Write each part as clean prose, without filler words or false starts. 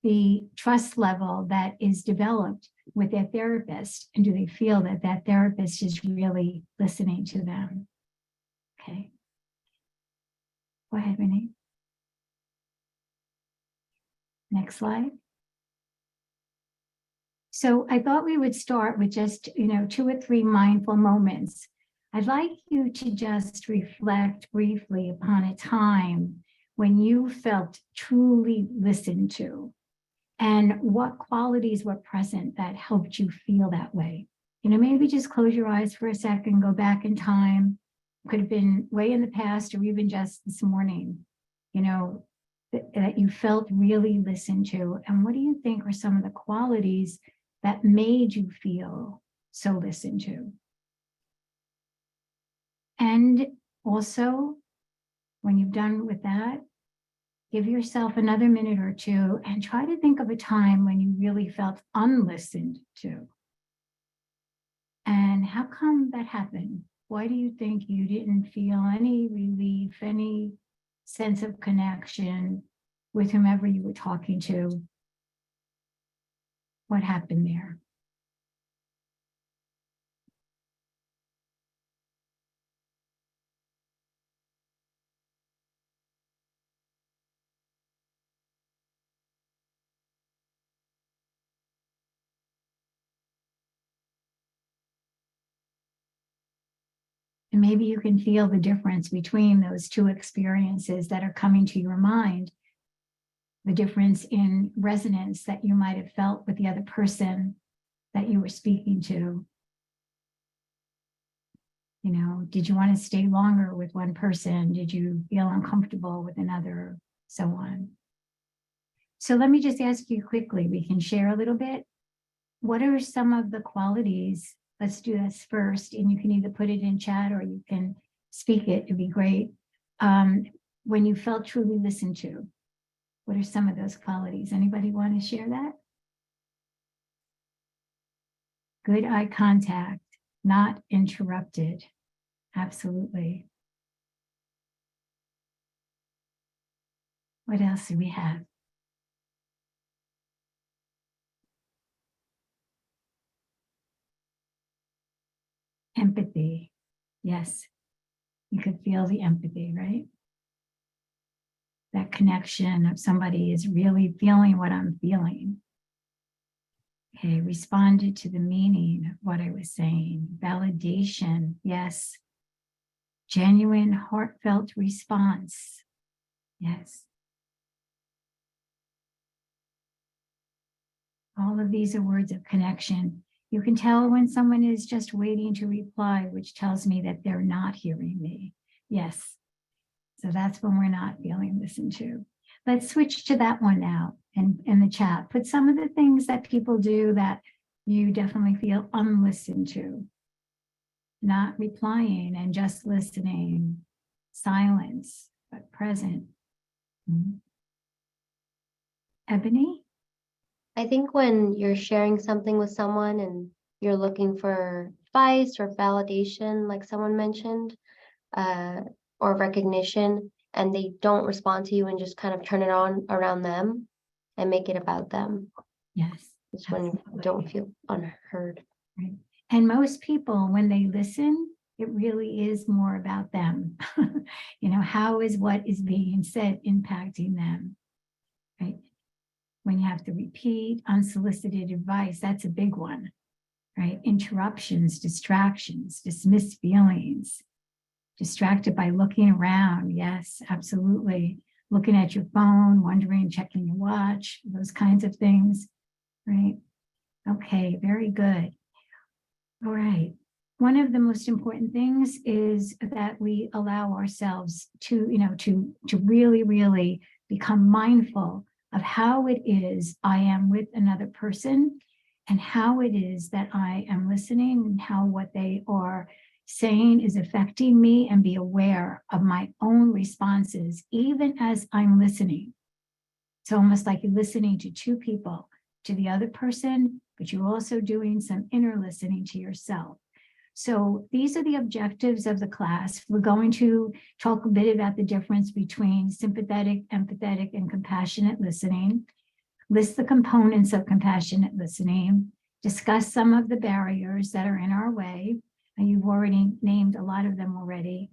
the trust level that is developed with their therapist, and do they feel that that therapist is really listening to them? Okay. Go ahead, Renee. Next slide. So I thought we would start with just, 2 or 3 mindful moments. I'd like you to just reflect briefly upon a time when you felt truly listened to, and what qualities were present that helped you feel that way. Maybe just close your eyes for a second, go back in time. Could have been way in the past or even just this morning, that you felt really listened to. And what do you think are some of the qualities that made you feel so listened to? And also, when you've done with that, give yourself another minute or 2 and try to think of a time when you really felt unlistened to. And how come that happened? Why do you think you didn't feel any relief, any sense of connection with whomever you were talking to? What happened there? And maybe you can feel the difference between those 2 experiences that are coming to your mind, the difference in resonance that you might have felt with the other person that you were speaking to. Did you want to stay longer with one person? Did you feel uncomfortable with another? So on. So let me just ask you quickly, we can share a little bit. What are some of the qualities? Let's do this first, and you can either put it in chat or you can speak it. It'd be great. When you felt truly listened to, what are some of those qualities? Anybody want to share that? Good eye contact, not interrupted. Absolutely. What else do we have? Empathy. Yes, you could feel the empathy, right? That connection of somebody is really feeling what I'm feeling. Okay, responded to the meaning of what I was saying. Validation, yes. Genuine, heartfelt response, yes. All of these are words of connection. You can tell when someone is just waiting to reply, which tells me that they're not hearing me. Yes. So that's when we're not feeling listened to. Let's switch to that one now in the chat. Put some of the things that people do that you definitely feel unlistened to. Not replying and just listening. Silence, but present. Ebony? I think when you're sharing something with someone and you're looking for advice or validation, like someone mentioned, or recognition, and they don't respond to you and just kind of turn it on around them and make it about them. Yes. It's when you don't feel unheard. Right. And most people, when they listen, it really is more about them. How is what is being said impacting them, right? When you have to repeat unsolicited advice, that's a big one, right? Interruptions, distractions, dismissed feelings, distracted by looking around. Yes, absolutely. Looking at your phone, wondering, checking your watch, those kinds of things, right? Okay, very good. All right. One of the most important things is that we allow ourselves to, to really, really become mindful of how it is I am with another person and how it is that I am listening and how what they are saying is affecting me, and be aware of my own responses, even as I'm listening. It's almost like you're listening to 2 people, to the other person, but you're also doing some inner listening to yourself. So these are the objectives of the class. We're going to talk a bit about the difference between sympathetic, empathetic, and compassionate listening, list the components of compassionate listening, discuss some of the barriers that are in our way, and you've already named a lot of them already,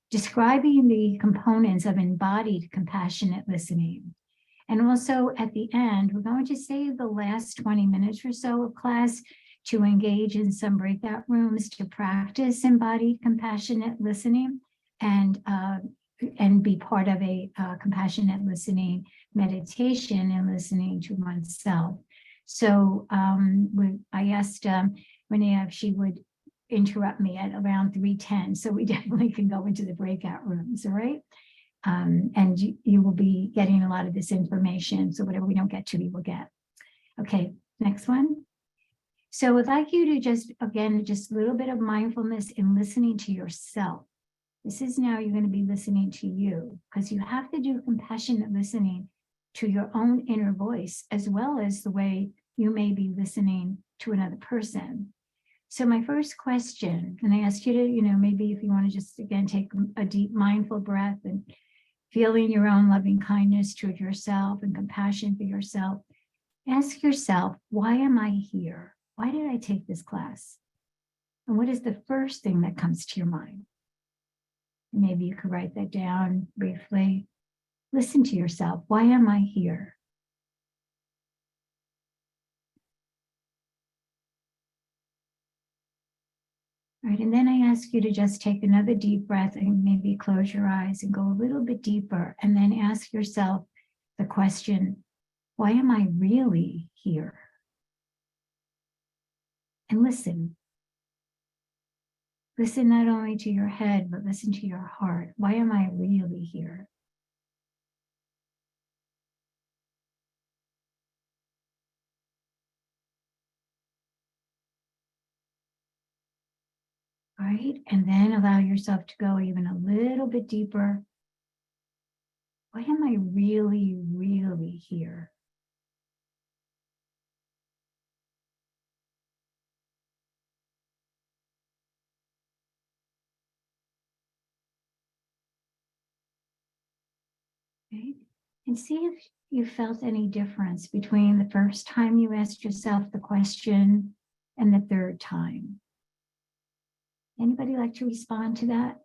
describing the components of embodied compassionate listening. And also at the end, we're going to save the last 20 minutes or so of class to engage in some breakout rooms to practice embodied compassionate listening and be part of a compassionate listening meditation and listening to oneself. So I asked Renee if she would interrupt me at around 3:10, so we definitely can go into the breakout rooms, all right? And you will be getting a lot of this information, so whatever we don't get to, we will get. Okay, next one. So I'd like you to just, again, just a little bit of mindfulness in listening to yourself. This is now you're going to be listening to you, because you have to do compassionate listening to your own inner voice, as well as the way you may be listening to another person. So my first question, and I ask you to, maybe if you want to just, again, take a deep mindful breath and feeling your own loving kindness toward yourself and compassion for yourself, ask yourself, why am I here? Why did I take this class? And what is the first thing that comes to your mind? Maybe you could write that down briefly. Listen to yourself. Why am I here? All right, and then I ask you to just take another deep breath and maybe close your eyes and go a little bit deeper, and then ask yourself the question, why am I really here? And listen. Listen not only to your head, but listen to your heart. Why am I really here? All right, and then allow yourself to go even a little bit deeper. Why am I really, really here? Okay, and see if you felt any difference between the first time you asked yourself the question and the third time. Anybody like to respond to that?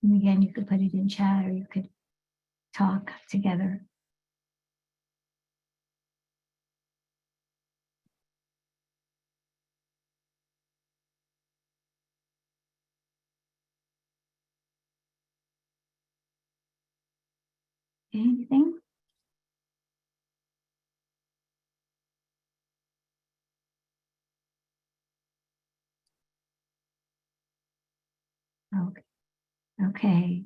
And again, you could put it in chat or you could talk together. Anything? Okay. Okay.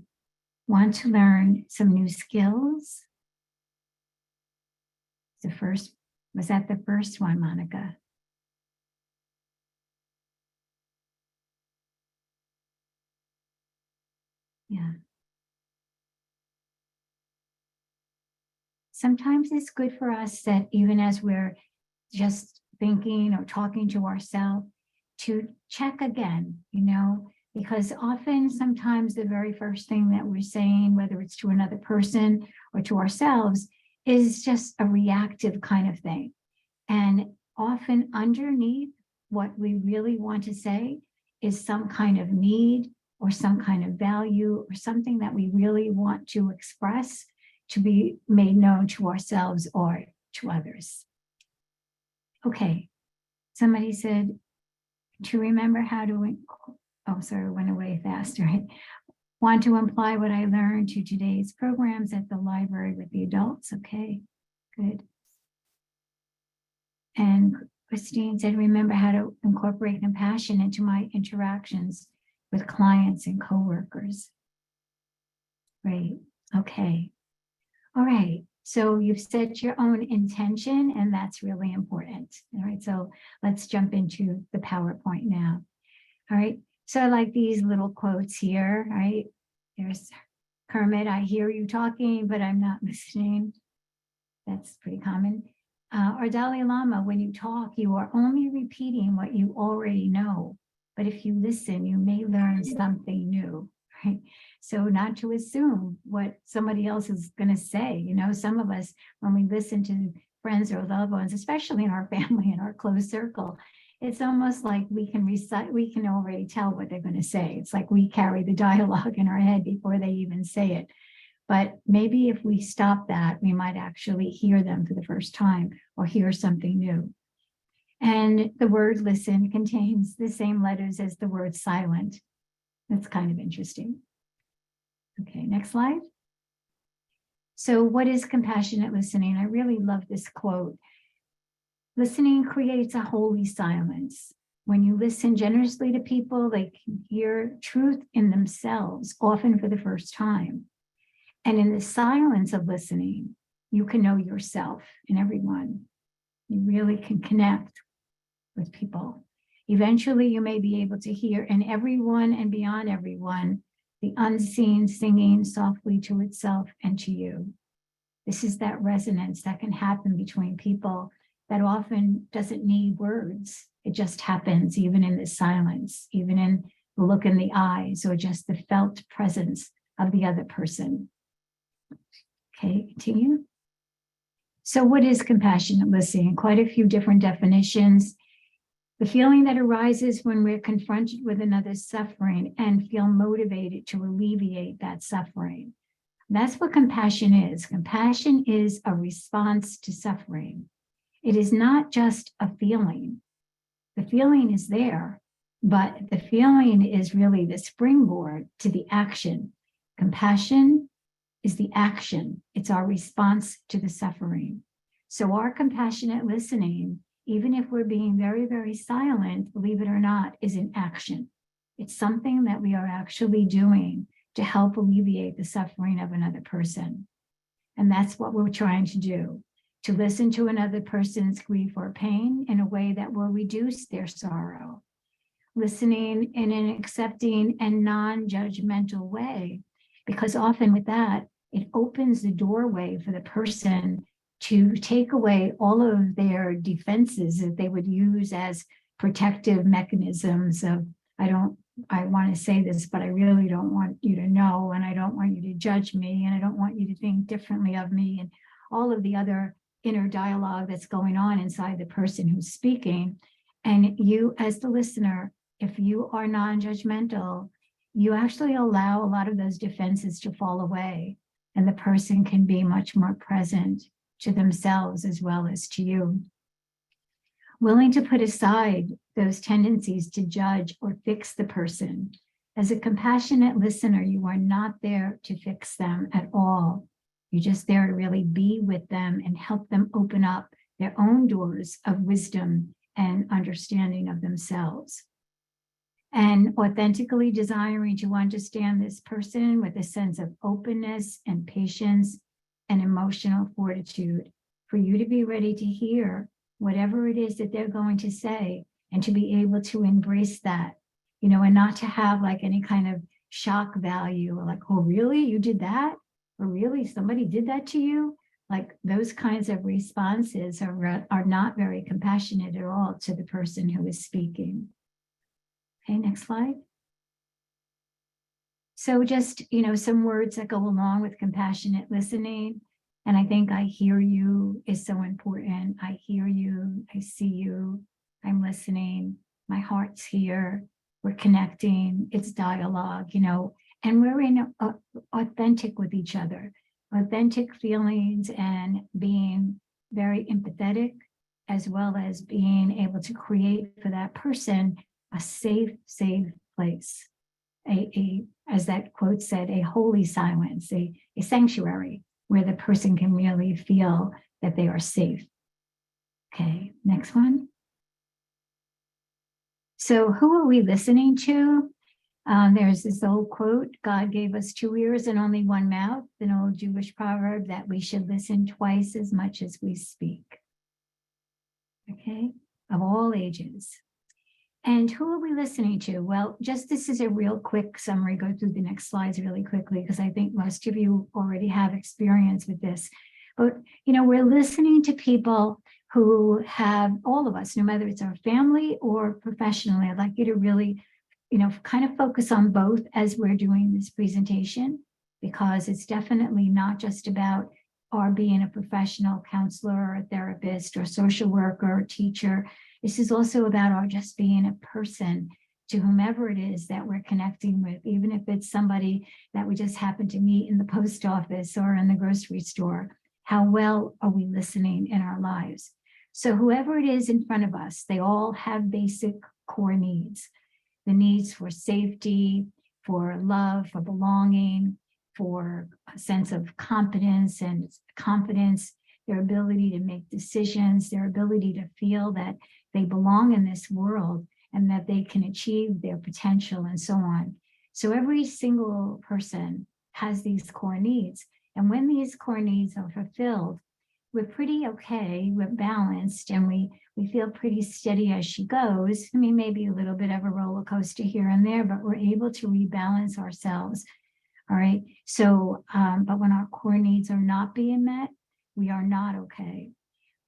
Want to learn some new skills? Was that the first one, Monica? Yeah. Sometimes it's good for us that even as we're just thinking or talking to ourselves, to check again, because often sometimes the very first thing that we're saying, whether it's to another person or to ourselves, is just a reactive kind of thing. And often underneath what we really want to say is some kind of need or some kind of value or something that we really want to express to be made known to ourselves or to others. Okay, somebody said to remember how to, oh, sorry, went away fast, right? Want to apply what I learned to today's programs at the library with the adults. Okay, good. And Christine said, remember how to incorporate compassion into my interactions with clients and coworkers. Great, okay. All right, so you've set your own intention and that's really important. All right, so let's jump into the PowerPoint now. All right, so I like these little quotes here, right? There's Kermit, I hear you talking, but I'm not listening. That's pretty common. Or Dalai Lama, when you talk, you are only repeating what you already know. But if you listen, you may learn something new, right? So not to assume what somebody else is going to say. You know, some of us, when we listen to friends or loved ones, especially in our family and our close circle, it's almost like we can already tell what they're going to say. It's like we carry the dialogue in our head before they even say it. But maybe if we stop that, we might actually hear them for the first time or hear something new. And the word listen contains the same letters as the word silent. That's kind of interesting. Okay, next slide. So what is compassionate listening? I really love this quote. Listening creates a holy silence. When you listen generously to people, they can hear truth in themselves, often for the first time. And in the silence of listening, you can know yourself and everyone. You really can connect with people. Eventually, you may be able to hear in everyone and beyond everyone, the unseen singing softly to itself and to you. This is that resonance that can happen between people that often doesn't need words. It just happens even in the silence, even in the look in the eyes, or just the felt presence of the other person. Okay, continue. So what is compassionate listening? Quite a few different definitions. The feeling that arises when we're confronted with another's suffering and feel motivated to alleviate that suffering. That's what compassion is. Compassion is a response to suffering. It is not just a feeling. The feeling is there, but the feeling is really the springboard to the action. Compassion is the action. It's our response to the suffering. So our compassionate listening, even if we're being very, very silent, believe it or not, is an action. It's something that we are actually doing to help alleviate the suffering of another person. And that's what we're trying to do, to listen to another person's grief or pain in a way that will reduce their sorrow. Listening in an accepting and non-judgmental way, because often with that, it opens the doorway for the person to take away all of their defenses that they would use as protective mechanisms of, I want to say this, but I really don't want you to know, and I don't want you to judge me, and I don't want you to think differently of me, and all of the other inner dialogue that's going on inside the person who's speaking. And you, as the listener, if you are non-judgmental, you actually allow a lot of those defenses to fall away, and the person can be much more present to themselves as well as to you. Willing to put aside those tendencies to judge or fix the person. As a compassionate listener, you are not there to fix them at all. You're just there to really be with them and help them open up their own doors of wisdom and understanding of themselves. And authentically desiring to understand this person with a sense of openness and patience and emotional fortitude for you to be ready to hear whatever it is that they're going to say and to be able to embrace that, you know, and not to have like any kind of shock value or like, oh, really? You did that? Or really? Somebody did that to you? Like those kinds of responses are not very compassionate at all to the person who is speaking. Okay, next slide. So just, you know, some words that go along with compassionate listening. And I think I hear you is so important. I hear you, I see you, I'm listening, my heart's here, we're connecting, it's dialogue, you know, and we're in authentic with each other, authentic feelings and being very empathetic, as well as being able to create for that person a safe place, as that quote said, a holy silence, a sanctuary where the person can really feel that they are safe. Okay, next one. So who are we listening to? There's this old quote, God gave us 2 ears and only 1 mouth, an old Jewish proverb that we should listen twice as much as we speak. Okay, of all ages. And who are we listening to? Well, just this is a real quick summary. Go through the next slides really quickly because I think most of you already have experience with this. But, you know, we're listening to people who have, all of us, no matter it's our family or professionally, I'd like you to really, kind of focus on both as we're doing this presentation, because it's definitely not just about our being a professional counselor or a therapist or social worker or teacher. This is also about our just being a person to whomever it is that we're connecting with, even if it's somebody that we just happen to meet in the post office or in the grocery store. How well are we listening in our lives? So whoever it is in front of us, they all have basic core needs. The needs for safety, for love, for belonging, for a sense of competence and confidence, their ability to make decisions, their ability to feel that they belong in this world and that they can achieve their potential and so on. So every single person has these core needs. And when these core needs are fulfilled, we're pretty okay, we're balanced, and we feel pretty steady as she goes. I mean, maybe a little bit of a roller coaster here and there, but we're able to rebalance ourselves. All right. So, but when our core needs are not being met, we are not okay.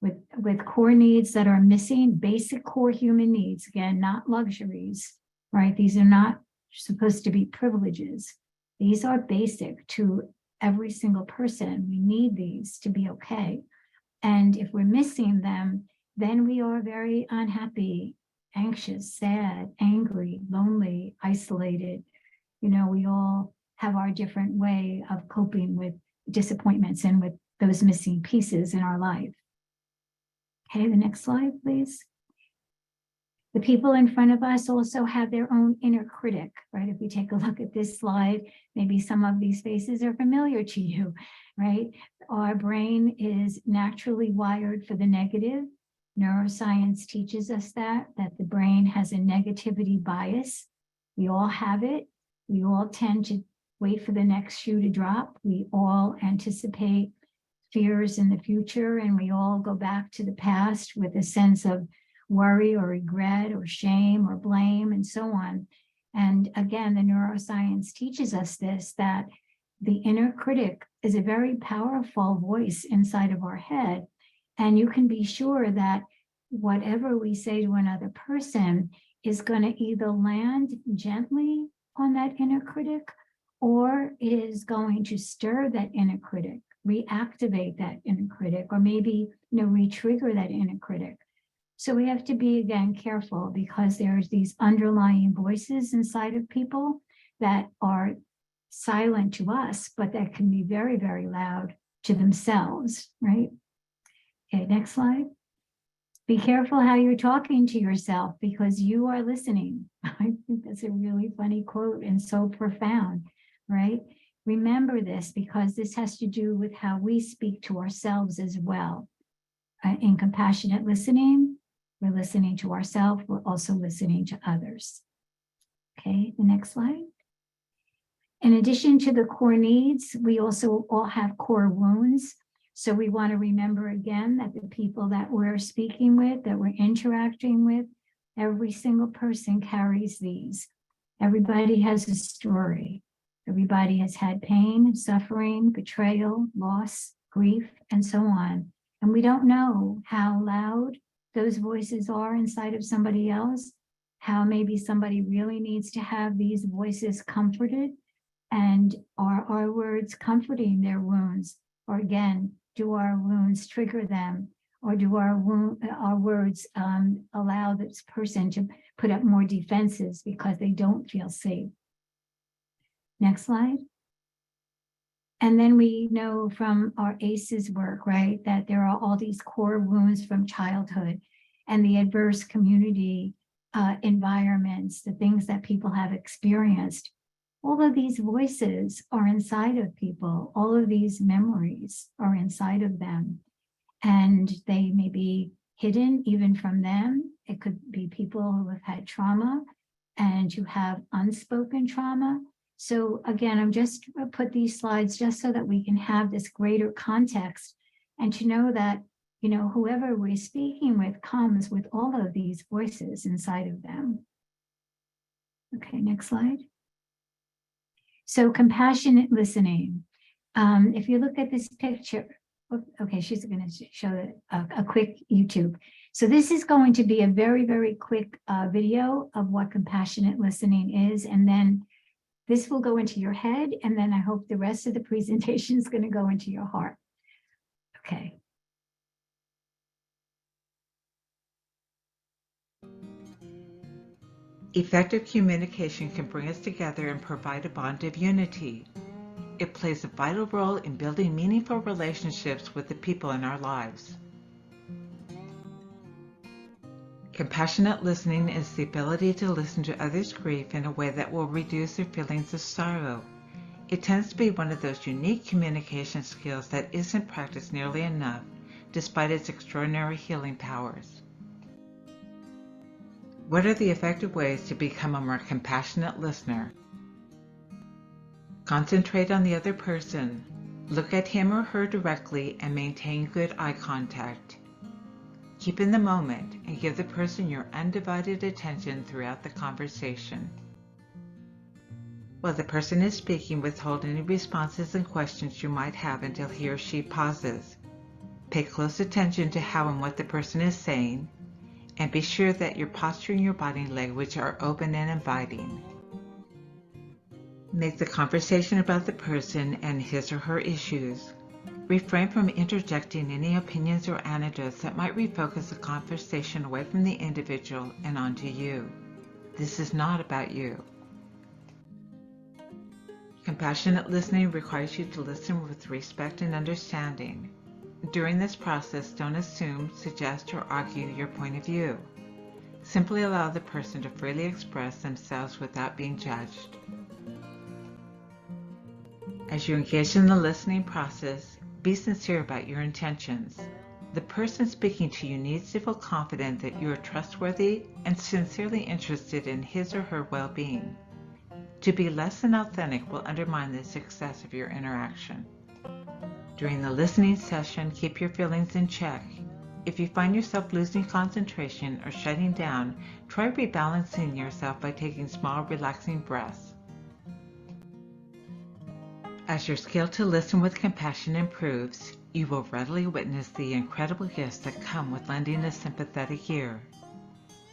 With core needs that are missing, basic core human needs, again, not luxuries, right? These are not supposed to be privileges. These are basic to every single person. We need these to be okay. And if we're missing them, then we are very unhappy, anxious, sad, angry, lonely, isolated. We all have our different way of coping with disappointments and with those missing pieces in our life. Okay, the next slide, please. The people in front of us also have their own inner critic, right? If we take a look at this slide, maybe some of these faces are familiar to you, right? Our brain is naturally wired for the negative. Neuroscience teaches us that the brain has a negativity bias. We all have it. We all tend to wait for the next shoe to drop. We all anticipate fears in the future, and we all go back to the past with a sense of worry or regret or shame or blame and so on. And again, the neuroscience teaches us this, that the inner critic is a very powerful voice inside of our head. And you can be sure that whatever we say to another person is going to either land gently on that inner critic, or it is going to stir that inner critic, reactivate that inner critic, or maybe re-trigger that inner critic. So we have to be, again, careful, because there's these underlying voices inside of people that are silent to us, but that can be very, very loud to themselves, right? Okay, next slide. Be careful how you're talking to yourself, because you are listening. I think that's a really funny quote and so profound, right? Remember this, because this has to do with how we speak to ourselves as well. In compassionate listening, we're listening to ourselves, we're also listening to others. Okay, the next slide. In addition to the core needs, we also all have core wounds. So we want to remember again that the people that we're speaking with, that we're interacting with, every single person carries these. Everybody has a story. Everybody has had pain, suffering, betrayal, loss, grief, and so on. And we don't know how loud those voices are inside of somebody else, how maybe somebody really needs to have these voices comforted. And are our words comforting their wounds? Or again, do our wounds trigger them? Or do our words allow this person to put up more defenses because they don't feel safe? Next slide. And then we know from our ACEs work, right, that there are all these core wounds from childhood and the adverse community environments, the things that people have experienced. All of these voices are inside of people. All of these memories are inside of them. And they may be hidden even from them. It could be people who have had trauma and who have unspoken trauma. So again, I'm just put these slides just so that we can have this greater context and to know that, whoever we're speaking with comes with all of these voices inside of them. Okay, next slide. So compassionate listening. If you look at this picture, Okay, she's going to show a quick YouTube. So this is going to be a very, very quick video of what compassionate listening is. And then this will go into your head. And then I hope the rest of the presentation is going to go into your heart. Okay. Effective communication can bring us together and provide a bond of unity. It plays a vital role in building meaningful relationships with the people in our lives. Compassionate listening is the ability to listen to others' grief in a way that will reduce their feelings of sorrow. It tends to be one of those unique communication skills that isn't practiced nearly enough, despite its extraordinary healing powers. What are the effective ways to become a more compassionate listener? Concentrate on the other person. Look at him or her directly and maintain good eye contact. Keep in the moment and give the person your undivided attention throughout the conversation. While the person is speaking, withhold any responses and questions you might have until he or she pauses. Pay close attention to how and what the person is saying, and be sure that your posture and your body language are open and inviting. Make the conversation about the person and his or her issues. Refrain from interjecting any opinions or anecdotes that might refocus the conversation away from the individual and onto you. This is not about you. Compassionate listening requires you to listen with respect and understanding. During this process, don't assume, suggest, or argue your point of view. Simply allow the person to freely express themselves without being judged. As you engage in the listening process, be sincere about your intentions. The person speaking to you needs to feel confident that you are trustworthy and sincerely interested in his or her well-being. To be less than authentic will undermine the success of your interaction. During the listening session, keep your feelings in check. If you find yourself losing concentration or shutting down, try rebalancing yourself by taking small, relaxing breaths. As your skill to listen with compassion improves, you will readily witness the incredible gifts that come with lending a sympathetic ear.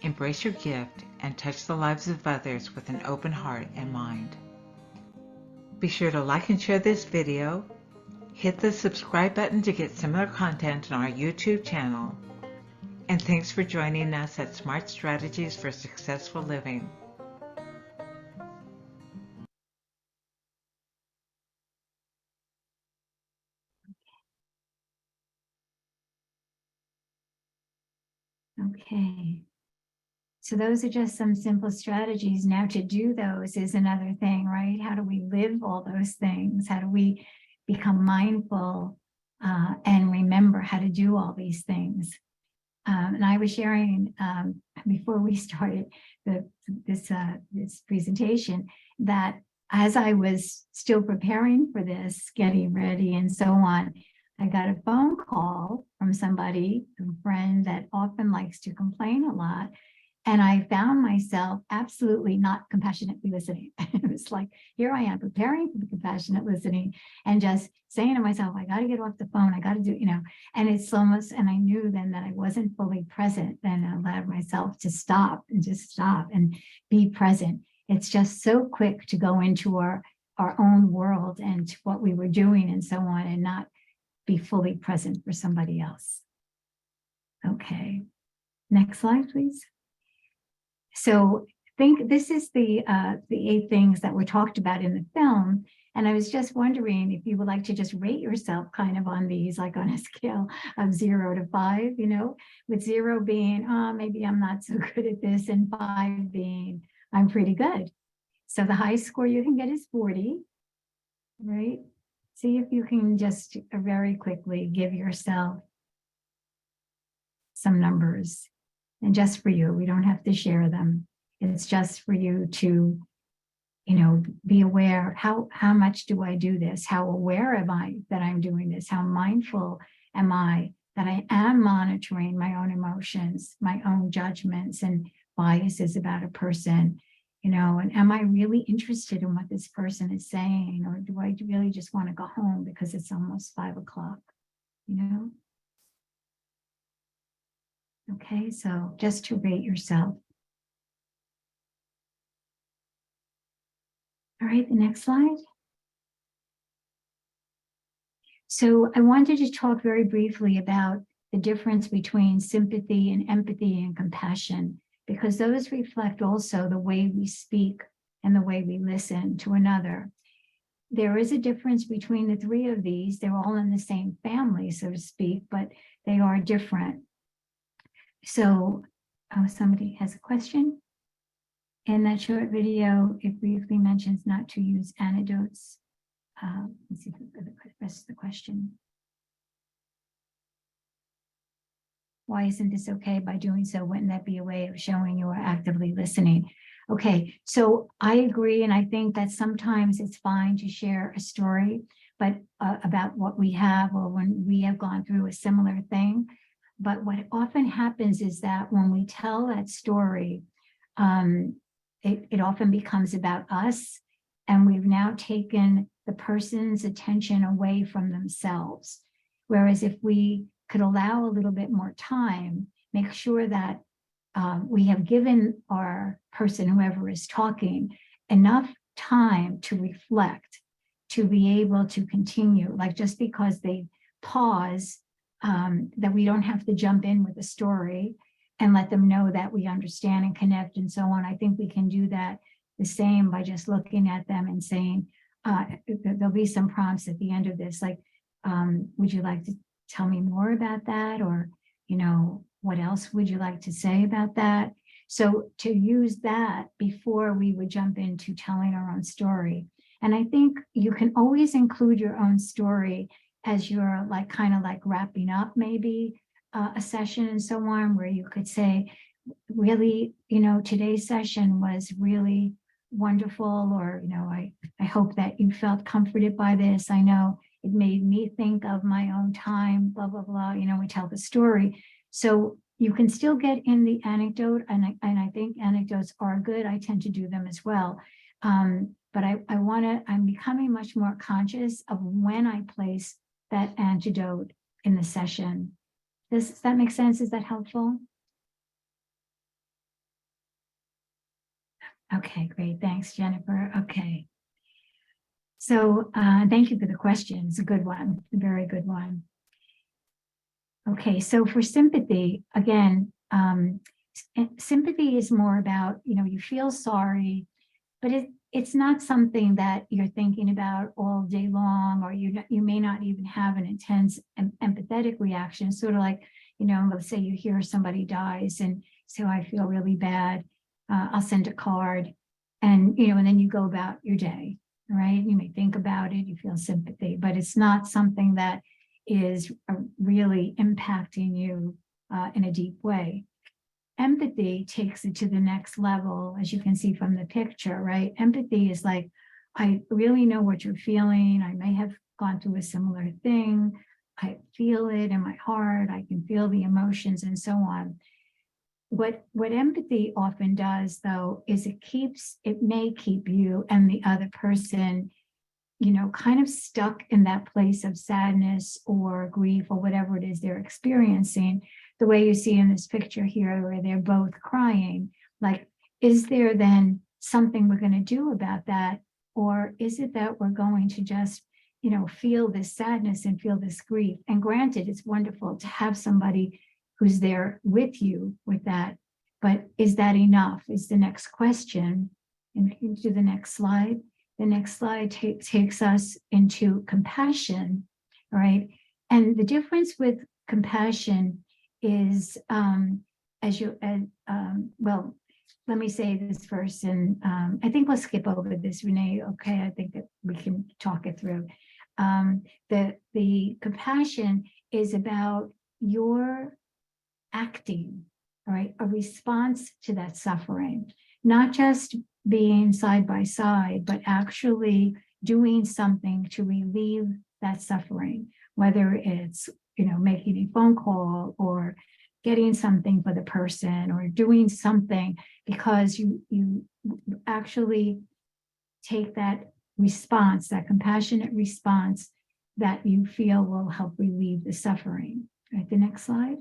Embrace your gift and touch the lives of others with an open heart and mind. Be sure to like and share this video. Hit the subscribe button to get similar content on our YouTube channel. And thanks for joining us at Smart Strategies for Successful Living. Okay. So those are just some simple strategies. Now to do those is another thing, right? How do we live all those things? How do we become mindful and remember how to do all these things? And I was sharing before we started this presentation that as I was still preparing for this, getting ready and so on, I got a phone call from somebody, a friend that often likes to complain a lot. And I found myself absolutely not compassionately listening. It was like, here I am preparing for the compassionate listening and just saying to myself, I got to get off the phone. I got to do, and it's almost, and I knew then that I wasn't fully present. Then I allowed myself to stop and be present. It's just so quick to go into our own world and to what we were doing and so on and not be fully present for somebody else. Okay. Next slide, please. So think this is the 8 things that were talked about in the film. And I was just wondering if you would like to just rate yourself kind of on these, like on a scale of 0 to 5, with 0 being, oh, maybe I'm not so good at this, and 5 being, I'm pretty good. So the highest score you can get is 40, right? See if you can just very quickly give yourself some numbers. And just for you, we don't have to share them. It's just for you to, be aware, how much do I do this? How aware am I that I'm doing this? How mindful am I that I am monitoring my own emotions, my own judgments and biases about a person, and am I really interested in what this person is saying? Or do I really just want to go home because it's almost 5 o'clock? you know? Okay, so just to rate yourself. All right, the next slide. So I wanted to talk very briefly about the difference between sympathy and empathy and compassion, because those reflect also the way we speak and the way we listen to another. There is a difference between the three of these. They're all in the same family, so to speak, but they are different. So somebody has a question. In that short video, it briefly mentions not to use anecdotes. Let's see the rest of the question. Why isn't this okay? By doing so, wouldn't that be a way of showing you are actively listening? Okay, so I agree, and I think that sometimes it's fine to share a story, but about what we have or when we have gone through a similar thing. But what often happens is that when we tell that story, it often becomes about us, and we've now taken the person's attention away from themselves. Whereas if we could allow a little bit more time, make sure that we have given our person, whoever is talking, enough time to reflect, to be able to continue. Like just because they pause, that we don't have to jump in with a story and let them know that we understand and connect and so on. I think we can do that the same by just looking at them and saying, there'll be some prompts at the end of this, like, would you like to tell me more about that? Or, you know, what else would you like to say about that? So to use that before we would jump into telling our own story. And I think you can always include your own story as you're like kind of like wrapping up maybe a session and so on, where you could say, really, you know, today's session was really wonderful, or, you know, I hope that you felt comforted by this. I know it made me think of my own time, blah, blah, blah. You know, we tell the story. So you can still get in the anecdote, and I think anecdotes are good. I tend to do them as well. But I'm becoming much more conscious of when I place that antidote in the session. Does that make sense? Is that helpful? Okay, great. Thanks, Jennifer. Okay. So thank you for the question. It's a good one, a very good one. Okay, so for sympathy, again, sympathy is more about, you know, you feel sorry, but it's not something that you're thinking about all day long, or you may not even have an intense empathetic reaction. Sort of like, you know, let's say you hear somebody dies and so I feel really bad. I'll send a card, and, you know, and then you go about your day, right? You may think about it, you feel sympathy, but it's not something that is really impacting you in a deep way. Empathy takes it to the next level, as you can see from the picture, right? Empathy is like, I really know what you're feeling. I may have gone through a similar thing. I feel it in my heart. I can feel the emotions and so on. What empathy often does, though, is it may keep you and the other person, you know, kind of stuck in that place of sadness or grief or whatever it is they're experiencing. The way you see in this picture here, where they're both crying, like, is there then something we're going to do about that? Or is it that we're going to just, you know, feel this sadness and feel this grief? And granted, it's wonderful to have somebody who's there with you with that, but is that enough? Is the next question. And we can do the next slide. The next slide takes us into compassion, right? And the difference with compassion is, well, let me say this first, and I think we'll skip over this, Renee. Okay, I think that we can talk it through. The compassion is about your acting, all right, a response to that suffering, not just being side by side, but actually doing something to relieve that suffering, whether it's, you know, making a phone call or getting something for the person or doing something, because you actually take that response, that compassionate response, that you feel will help relieve the suffering. Right, the next slide.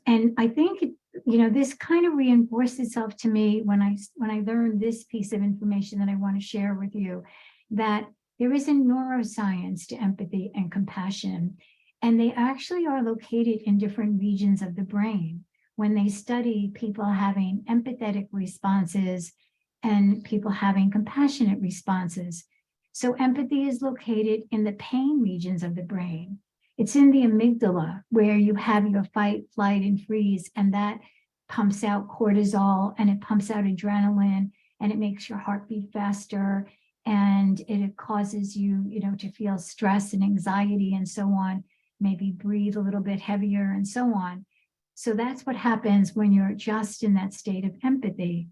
And I think, this kind of reinforced itself to me when I learned this piece of information that I want to share with you, that there is a neuroscience to empathy and compassion, and they actually are located in different regions of the brain. When they study people having empathetic responses and people having compassionate responses. So empathy is located in the pain regions of the brain. It's in the amygdala, where you have your fight, flight, and freeze, and that pumps out cortisol, and it pumps out adrenaline, and it makes your heart beat faster, and it causes you, to feel stress and anxiety and so on, maybe breathe a little bit heavier and so on. So that's what happens when you're just in that state of empathy.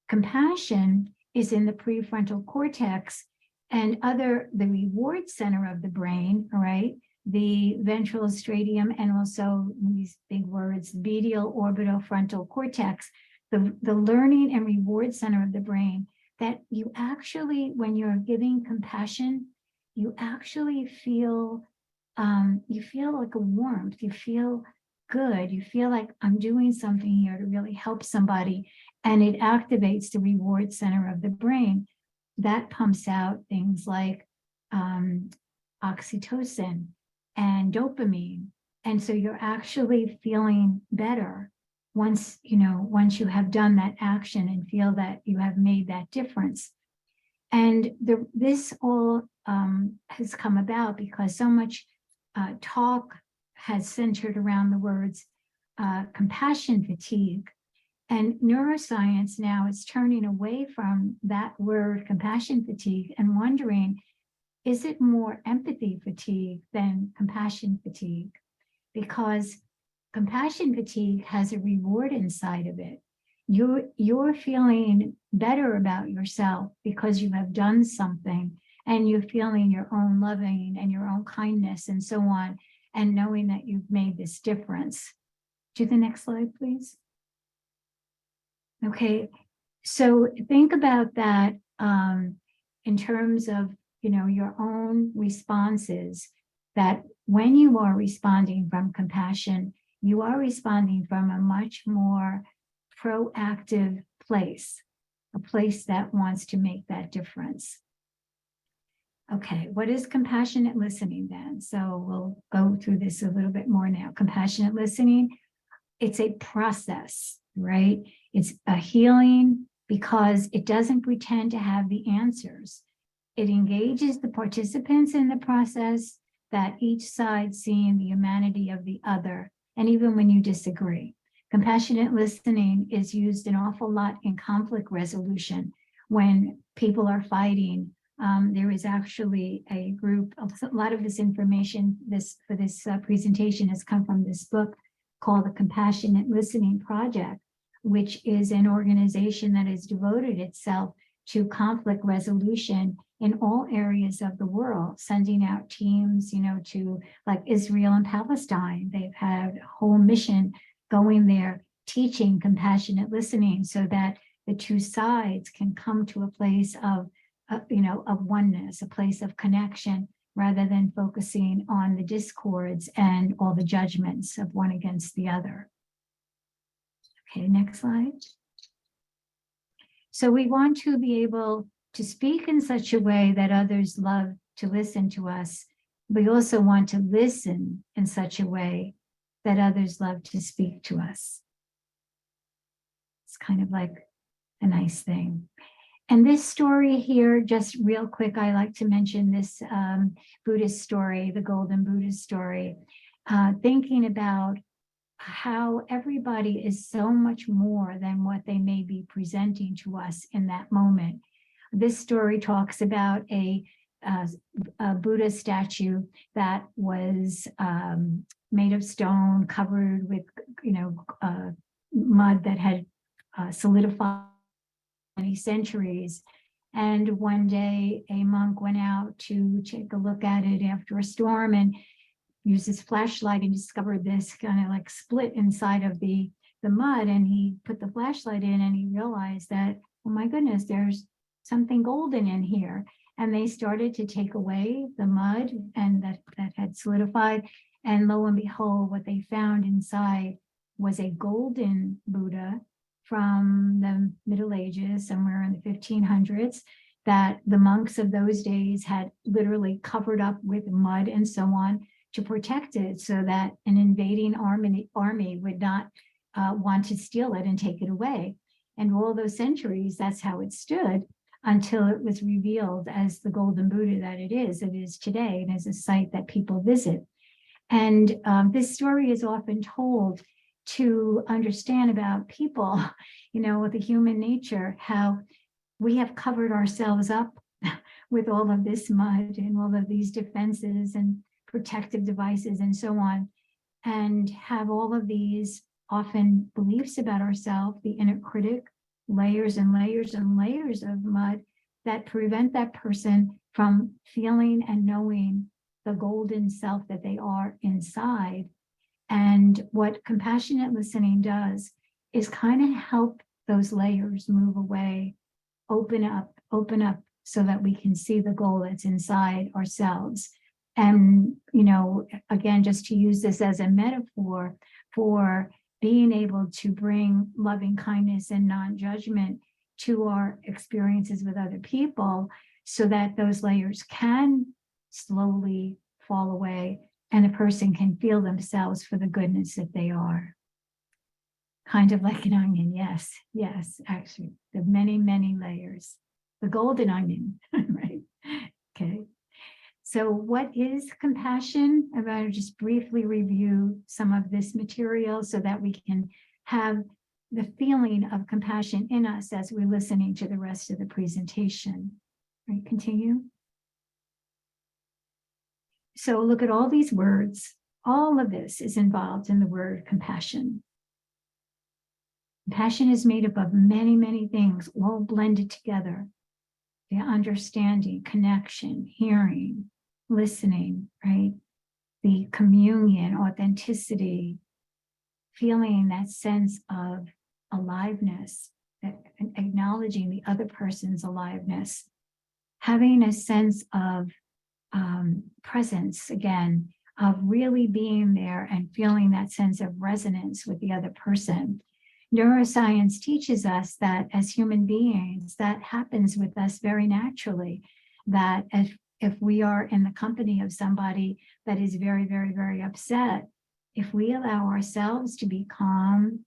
Compassion is in the prefrontal cortex and the reward center of the brain, all right? The ventral striatum, and also these big words, medial orbital frontal cortex, the learning and reward center of the brain, that you actually, when you're giving compassion, you actually feel, like a warmth, you feel good, you feel like I'm doing something here to really help somebody, and it activates the reward center of the brain. That pumps out things like oxytocin and dopamine. And so you're actually feeling better once you have done that action and feel that you have made that difference. And this all has come about because so much talk has centered around the words compassion fatigue. And neuroscience now is turning away from that word compassion fatigue and wondering, is it more empathy fatigue than compassion fatigue? Because compassion fatigue has a reward inside of it. You're feeling better about yourself because you have done something, and you're feeling your own loving and your own kindness and so on, and knowing that you've made this difference. To the next slide, please. Okay, so think about that in terms of your own responses, that when you are responding from compassion, you are responding from a much more proactive place, a place that wants to make that difference. Okay, what is compassionate listening then? So we'll go through this a little bit more now. Compassionate listening, it's a process, right? It's a healing because it doesn't pretend to have the answers. It engages the participants in the process, that each side seeing the humanity of the other, and even when you disagree. Compassionate listening is used an awful lot in conflict resolution. When people are fighting, there is actually a group, a lot of this information for this presentation has come from this book called the Compassionate Listening Project, which is an organization that has devoted itself to conflict resolution in all areas of the world, sending out teams, to like Israel and Palestine. They've had a whole mission going there, teaching compassionate listening so that the two sides can come to a place of oneness, a place of connection, rather than focusing on the discords and all the judgments of one against the other. Okay, next slide. So we want to be able to speak in such a way that others love to listen to us. We also want to listen in such a way that others love to speak to us. It's kind of like a nice thing. And this story here, just real quick, I like to mention this Buddhist story, the Golden Buddhist story, thinking about how everybody is so much more than what they may be presenting to us in that moment. This story talks about a Buddha statue that was made of stone, covered with mud that had solidified many centuries. And one day a monk went out to take a look at it after a storm and used his flashlight and discovered this kind of like split inside of the mud. And he put the flashlight in and he realized that, oh my goodness, there's something golden in here. and they started to take away the mud and that had solidified. And lo and behold, what they found inside was a golden Buddha from the Middle Ages, somewhere in the 1500s, that the monks of those days had literally covered up with mud and so on to protect it, so that an invading army would not want to steal it and take it away. And all those centuries, that's how it stood until it was revealed as the golden Buddha that it is today, and as a site that people visit. And this story is often told to understand about people, with the human nature, how we have covered ourselves up with all of this mud and all of these defenses and protective devices and so on, and have all of these often beliefs about ourselves, the inner critic, layers and layers and layers of mud that prevent that person from feeling and knowing the golden self that they are inside. And what compassionate listening does is kind of help those layers move away, open up so that we can see the goal that's inside ourselves. And, again, just to use this as a metaphor for being able to bring loving kindness and non-judgment to our experiences with other people, so that those layers can slowly fall away and a person can feel themselves for the goodness that they are. Kind of like an onion, yes, actually, the many, many layers, the golden onion, right? Okay. So what is compassion? I'm going to just briefly review some of this material so that we can have the feeling of compassion in us as we're listening to the rest of the presentation. Right, continue. So look at all these words. All of this is involved in the word compassion. Compassion is made up of many, many things, all blended together. The understanding, connection, hearing, listening, right? The communion, authenticity, feeling that sense of aliveness, acknowledging the other person's aliveness, having a sense of presence, again, of really being there and feeling that sense of resonance with the other person. Neuroscience teaches us that as human beings, that happens with us very naturally, that if we are in the company of somebody that is very, very, very upset, if we allow ourselves to be calm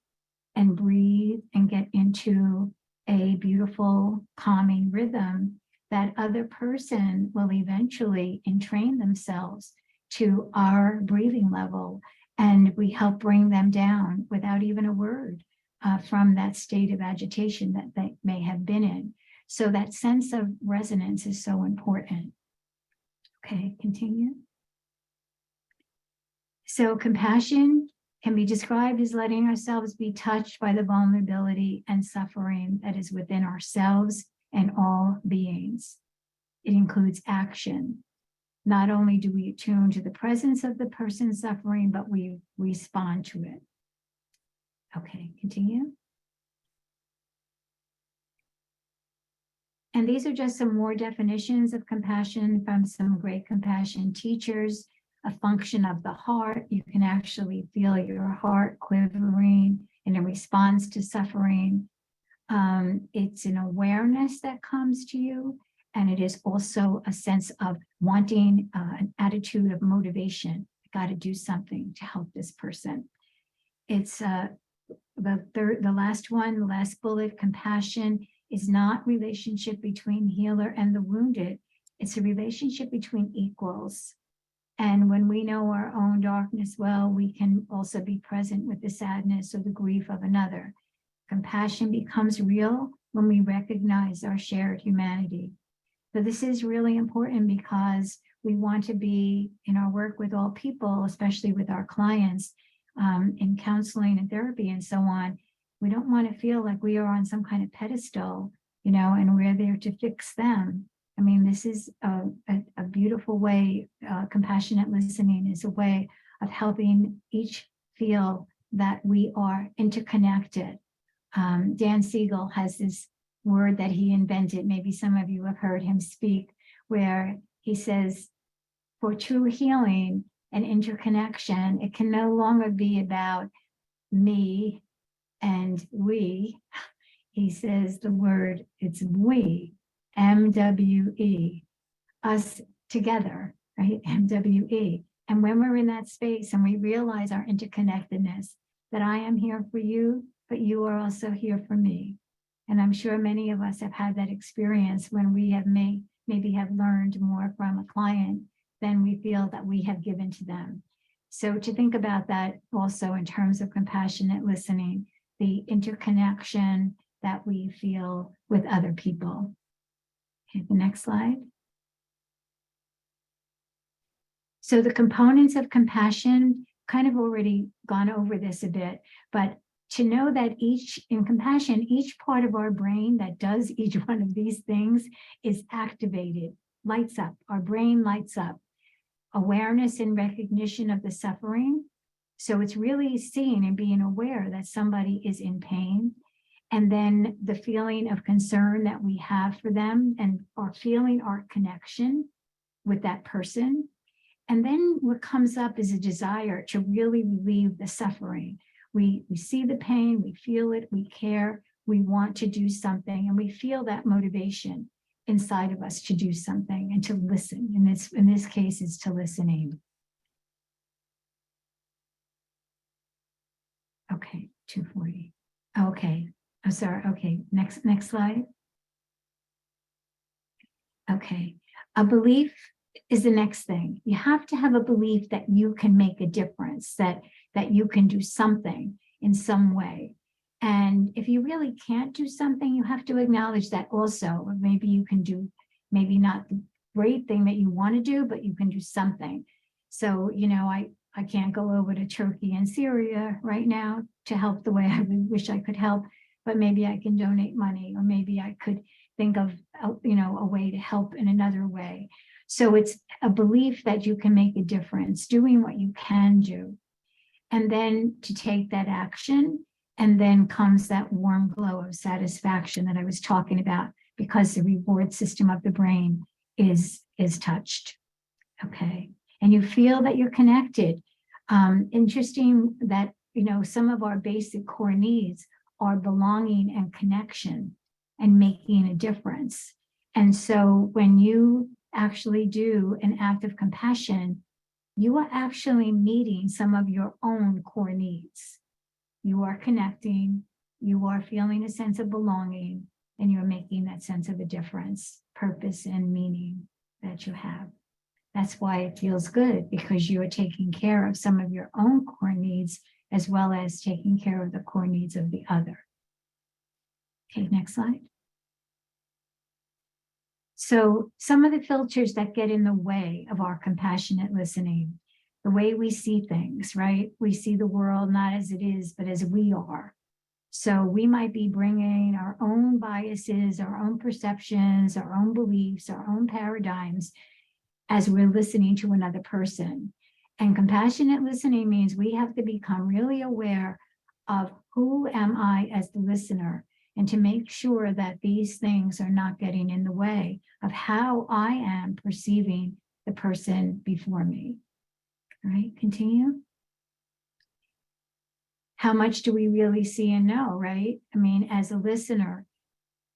and breathe and get into a beautiful, calming rhythm, that other person will eventually entrain themselves to our breathing level, and we help bring them down without even a word from that state of agitation that they may have been in. So that sense of resonance is so important. Okay, continue. So compassion can be described as letting ourselves be touched by the vulnerability and suffering that is within ourselves and all beings. It includes action. Not only do we attune to the presence of the person suffering, but we respond to it. Okay, continue. And these are just some more definitions of compassion from some great compassion teachers. A function of the heart. You can actually feel your heart quivering in a response to suffering. It's an awareness that comes to you, and it is also a sense of wanting an attitude of motivation. I got to do something to help this person. It's the last bullet. Compassion is not relationship between healer and the wounded. It's a relationship between equals. And when we know our own darkness well, we can also be present with the sadness or the grief of another. Compassion becomes real when we recognize our shared humanity. So this is really important because we want to be in our work with all people, especially with our clients, in counseling and therapy and so on. We don't want to feel like we are on some kind of pedestal, and we're there to fix them. I mean, this is a beautiful way. Compassionate listening is a way of helping each feel that we are interconnected. Dan Siegel has this word that he invented. Maybe some of you have heard him speak, where he says, for true healing and interconnection, it can no longer be about me and we. He says the word, it's we, MWE, us together, right? MWE. And when we're in that space and we realize our interconnectedness, that I am here for you, but you are also here for me. And I'm sure many of us have had that experience when we have maybe have learned more from a client than we feel that we have given to them. So to think about that also in terms of compassionate listening, the interconnection that we feel with other people. Okay, the next slide. So the components of compassion, kind of already gone over this a bit, but to know that in compassion, each part of our brain that does each one of these things is activated, lights up, our brain lights up. Awareness and recognition of the suffering. So it's really seeing and being aware that somebody is in pain. And then the feeling of concern that we have for them and our feeling our connection with that person. And then what comes up is a desire to really relieve the suffering. We see the pain, we feel it, we care, we want to do something, and we feel that motivation inside of us to do something and to listen. In this case, it's to listening. Okay, 240. Okay, I'm sorry. Okay, next slide. Okay, a belief is the next thing. You have to have a belief that you can make a difference, that you can do something in some way. And if you really can't do something, you have to acknowledge that also. Maybe you can do, maybe not the great thing that you want to do, but you can do something. So, I can't go over to Turkey and Syria right now to help the way I wish I could help, but maybe I can donate money, or maybe I could think of, a way to help in another way. So it's a belief that you can make a difference, doing what you can do. And then to take that action, and then comes that warm glow of satisfaction that I was talking about, because the reward system of the brain is touched. Okay. And you feel that you're connected. Interesting that, some of our basic core needs are belonging and connection and making a difference. And so when you actually do an act of compassion, you are actually meeting some of your own core needs. You are connecting, you are feeling a sense of belonging, and you're making that sense of a difference, purpose, and meaning that you have. That's why it feels good, because you are taking care of some of your own core needs, as well as taking care of the core needs of the other. Okay, next slide. So some of the filters that get in the way of our compassionate listening, the way we see things, right? We see the world not as it is, but as we are. So we might be bringing our own biases, our own perceptions, our own beliefs, our own paradigms as we're listening to another person. And compassionate listening means we have to become really aware of who am I as the listener, and to make sure that these things are not getting in the way of how I am perceiving the person before me. All right, continue. How much do we really see and know, right? I mean, as a listener,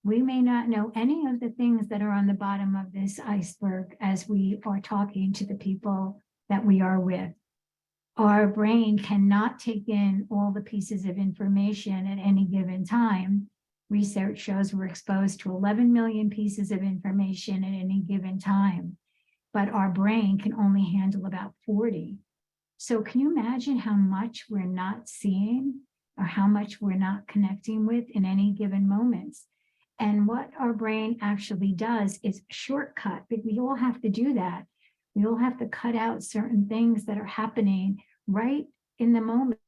we may not know any of the things that are on the bottom of this iceberg as we are talking to the people that we are with. Our brain cannot take in all the pieces of information at any given time. Research shows we're exposed to 11 million pieces of information at any given time, but our brain can only handle about 40. So can you imagine how much we're not seeing, or how much we're not connecting with in any given moments? And what our brain actually does is shortcut, but we all have to do that. We all have to cut out certain things that are happening right in the moment,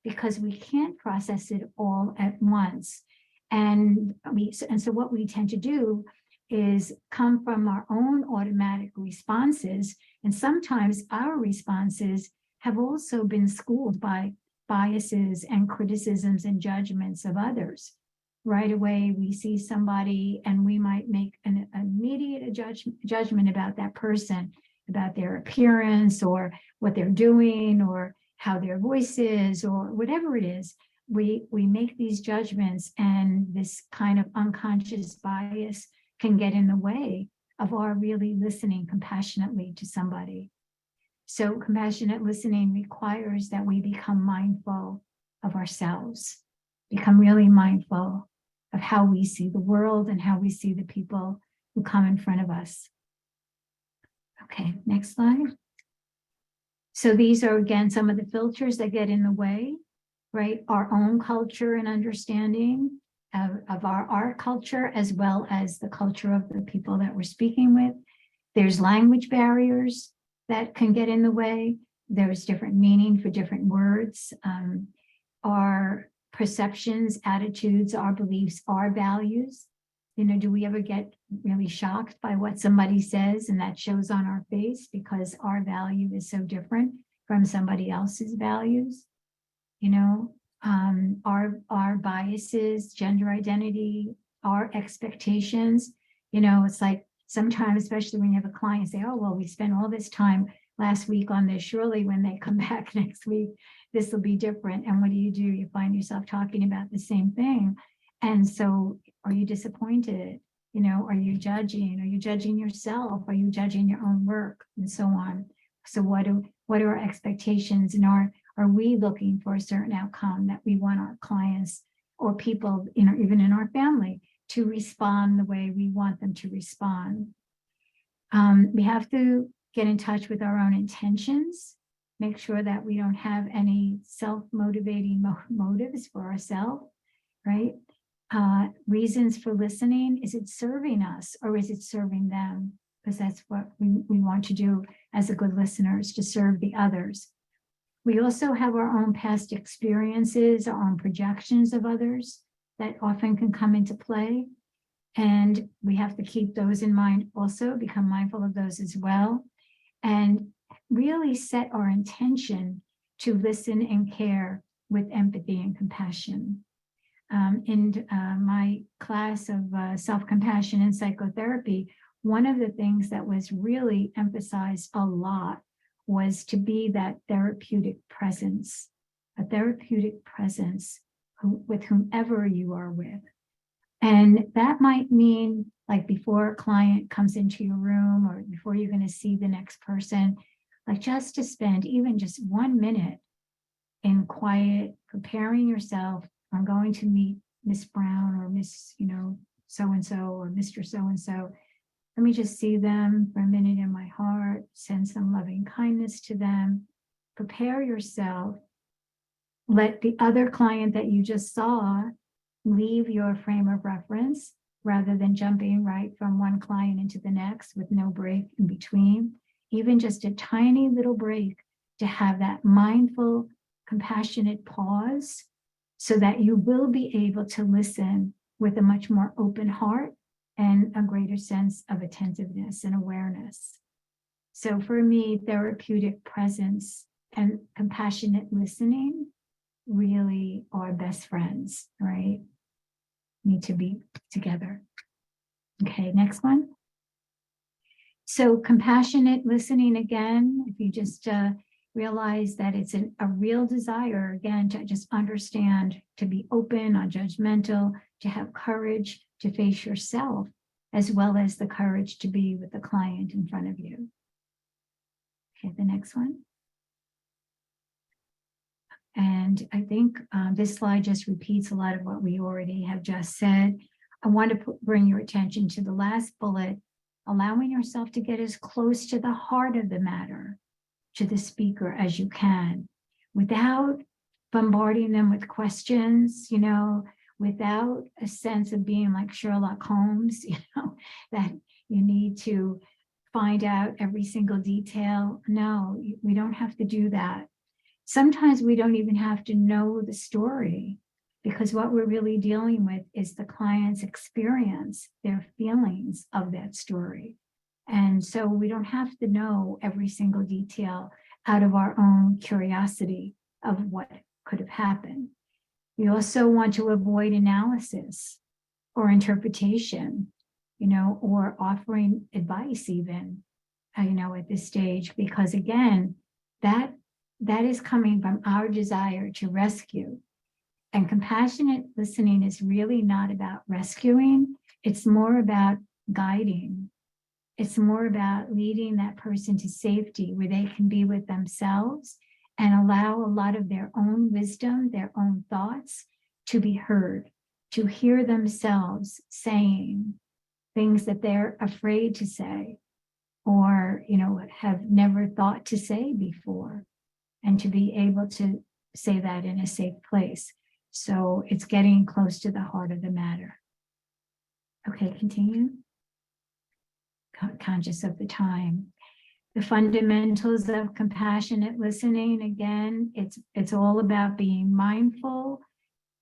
because we can't process it all at once. And so what we tend to do is come from our own automatic responses. And sometimes our responses have also been schooled by biases and criticisms and judgments of others. right away we see somebody and we might make an immediate judgment about that person, about their appearance or what they're doing or how their voice is or whatever it is. We make these judgments, and this kind of unconscious bias can get in the way of our really listening compassionately to somebody. So compassionate listening requires that we become mindful of ourselves, become really mindful of how we see the world and how we see the people who come in front of us. Okay, next slide. So these are, again, some of the filters that get in the way, right? Our own culture and understanding of our culture, as well as the culture of the people that we're speaking with. There's language barriers that can get in the way. There's different meaning for different words. Our perceptions, attitudes, our beliefs, our values. You know, do we ever get really shocked by what somebody says and that shows on our face because our value is so different from somebody else's values? You know, our biases, gender identity, our expectations. You know, it's like sometimes, especially when you have a client say, oh, well, we spent all this time last week on this, surely when they come back next week, this will be different. And what do? You find yourself talking about the same thing. And so are you disappointed? You know, are you judging? Are you judging yourself? Are you judging your own work and so on? So what are our expectations, and are we looking for a certain outcome that we want our clients or people, you know, even in our family, to respond the way we want them to respond? We have to get in touch with our own intentions, make sure that we don't have any self-motivating motives for ourselves, right? Reasons for listening, is it serving us or is it serving them? Because that's what we want to do as a good listener, is to serve the others. We also have our own past experiences, our own projections of others that often can come into play. And we have to keep those in mind also, become mindful of those as well, and really set our intention to listen and care with empathy and compassion. In my class of self-compassion and psychotherapy, one of the things that was really emphasized a lot was to be that therapeutic presence, a therapeutic presence with whomever you are with. And that might mean, like, before a client comes into your room or before you're going to see the next person, like just to spend even just 1 minute in quiet, preparing yourself. I'm going to meet Miss Brown or Miss, you know, so-and-so or Mr. So-and-so. Let me just see them for a minute in my heart, send some loving kindness to them, prepare yourself. Let the other client that you just saw leave your frame of reference rather than jumping right from one client into the next with no break in between. Even just a tiny little break to have that mindful, compassionate pause so that you will be able to listen with a much more open heart and a greater sense of attentiveness and awareness. So for me, therapeutic presence and compassionate listening really are best friends, right? Need to be together. Okay, next one. So compassionate listening, again, if you just realize that it's a real desire, again, to just understand, to be open, non-judgmental, to have courage to face yourself, as well as the courage to be with the client in front of you. Okay, the next one. And I think this slide just repeats a lot of what we already have just said. I want to bring your attention to the last bullet, allowing yourself to get as close to the heart of the matter, to the speaker as you can, without bombarding them with questions, you know, without a sense of being like Sherlock Holmes, you know, that you need to find out every single detail. No, we don't have to do that. Sometimes we don't even have to know the story, because what we're really dealing with is the client's experience, their feelings of that story. And so we don't have to know every single detail out of our own curiosity of what could have happened. We also want to avoid analysis or interpretation, or offering advice even, at this stage, because again, that is coming from our desire to rescue. And compassionate listening is really not about rescuing. It's more about guiding. It's more about leading that person to safety where they can be with themselves and allow a lot of their own wisdom, their own thoughts to be heard, to hear themselves saying things that they're afraid to say or, have never thought to say before, and to be able to say that in a safe place. So it's getting close to the heart of the matter. Okay, continue. Conscious of the time. The fundamentals of compassionate listening, again, it's all about being mindful,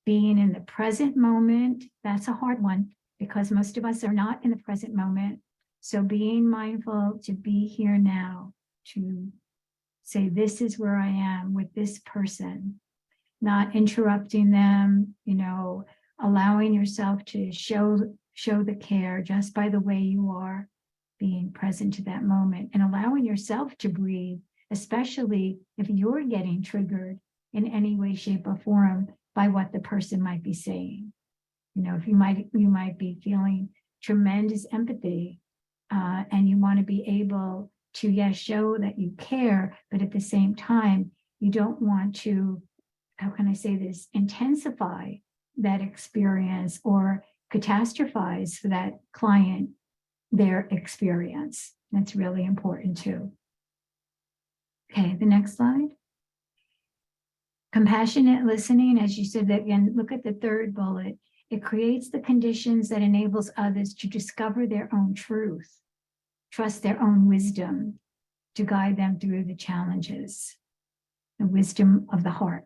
being in the present moment. That's a hard one because most of us are not in the present moment. So being mindful to be here now, to say, this is where I am with this person, not interrupting them, allowing yourself to show the care just by the way you are, being present to that moment and allowing yourself to breathe, especially if you're getting triggered in any way, shape, or form by what the person might be saying. If you might be feeling tremendous empathy, and you want to be able to, yes, show that you care, but at the same time, you don't want to, how can I say this, intensify that experience or catastrophize for that client their experience. That's really important too. Okay, the next slide. Compassionate listening, as you said, again, look at the third bullet. It creates the conditions that enables others to discover their own truth, trust their own wisdom, to guide them through the challenges, the wisdom of the heart.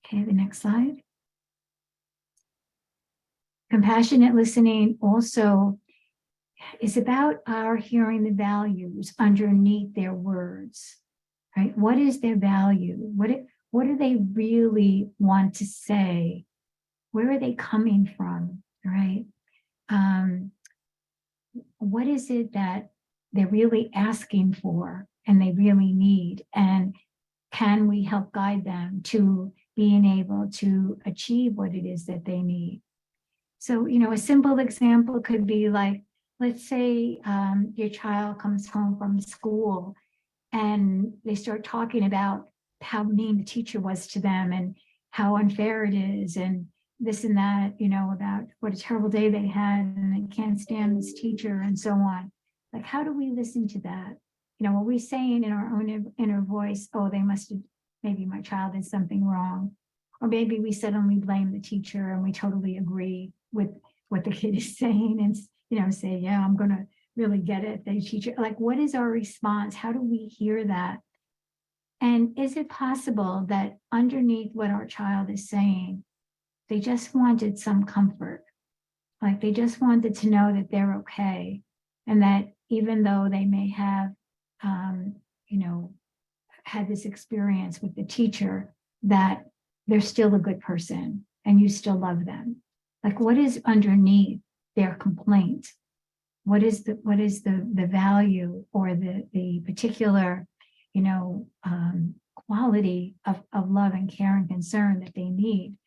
Okay, the next slide. Compassionate listening also is about our hearing the values underneath their words, right? What is their value? What do they really want to say? Where are they coming from, right? What is it that they're really asking for and they really need? And can we help guide them to being able to achieve what it is that they need? So, a simple example could be like, let's say your child comes home from school and they start talking about how mean the teacher was to them and how unfair it is and this and that, about what a terrible day they had and they can't stand this teacher and so on. Like, how do we listen to that? Are we saying in our own inner voice, oh, maybe my child did something wrong? Or maybe we suddenly blame the teacher and we totally agree with what the kid is saying and, say, yeah, I'm going to really get it. The teacher, like, what is our response? How do we hear that? And is it possible that underneath what our child is saying, they just wanted some comfort? Like they just wanted to know that they're okay. And that even though they may have, had this experience with the teacher, that they're still a good person and you still love them. Like, what is underneath their complaint? What is the value or the particular, quality of love and care and concern that they need?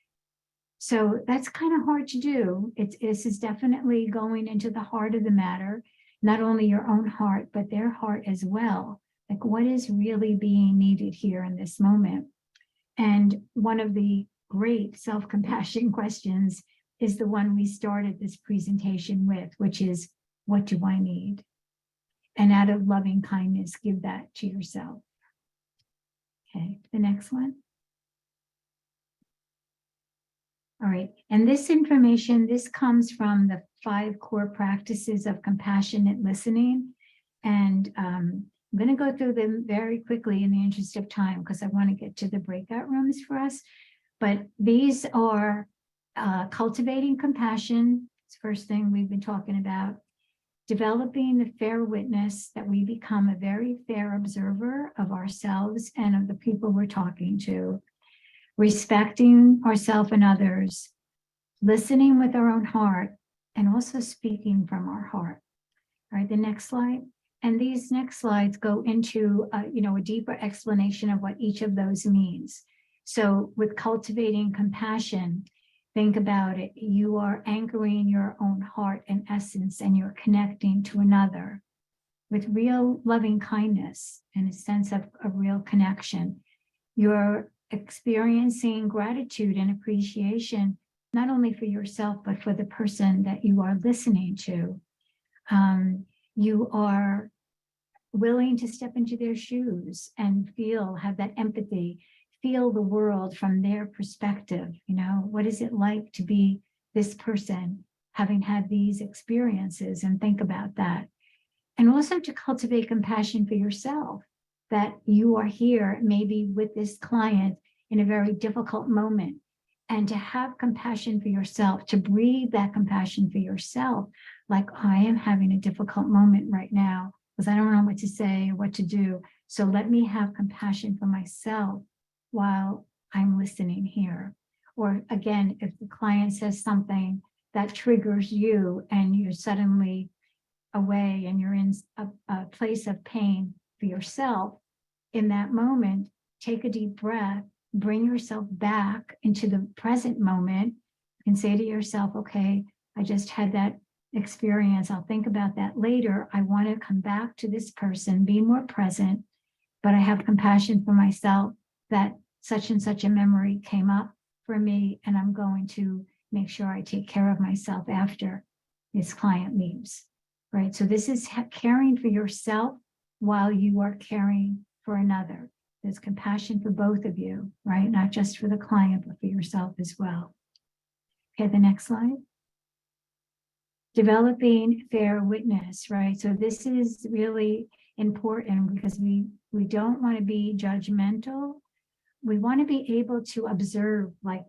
So that's kind of hard to do. This is definitely going into the heart of the matter, not only your own heart, but their heart as well. Like, what is really being needed here in this moment? And one of the great self-compassion questions is the one we started this presentation with, which is, what do I need? And out of loving kindness, give that to yourself. Okay, the next one. All right, and this information, this comes from the 5 core practices of compassionate listening. And I'm going to go through them very quickly in the interest of time because I want to get to the breakout rooms for us. But these are cultivating compassion. It's the first thing we've been talking about. Developing the fair witness, that we become a very fair observer of ourselves and of the people we're talking to. respecting ourselves and others, listening with our own heart, and also speaking from our heart. All right, the next slide. And these next slides go into a deeper explanation of what each of those means. So with cultivating compassion, think about it. You are anchoring your own heart and essence, and you're connecting to another with real loving kindness and a sense of real connection. You're experiencing gratitude and appreciation, not only for yourself, but for the person that you are listening to. You are willing to step into their shoes and have that empathy, feel the world from their perspective. What is it like to be this person, having had these experiences, and think about that. And also to cultivate compassion for yourself, that you are here maybe with this client in a very difficult moment, and to have compassion for yourself, to breathe that compassion for yourself, like, I am having a difficult moment right now because I don't know what to say or what to do. So let me have compassion for myself while I'm listening here. Or again, if the client says something that triggers you and you're suddenly away and you're in a place of pain for yourself, in that moment, take a deep breath, bring yourself back into the present moment, and say to yourself, okay, I just had that experience. I'll think about that later. I want to come back to this person, be more present, but I have compassion for myself that such and such a memory came up for me, and I'm going to make sure I take care of myself after this client leaves, right? So this is caring for yourself while you are caring for another. There's compassion for both of you, right? Not just for the client, but for yourself as well. Okay, the next slide. Developing fair witness, right? So this is really important because we don't want to be judgmental. We want to be able to observe, like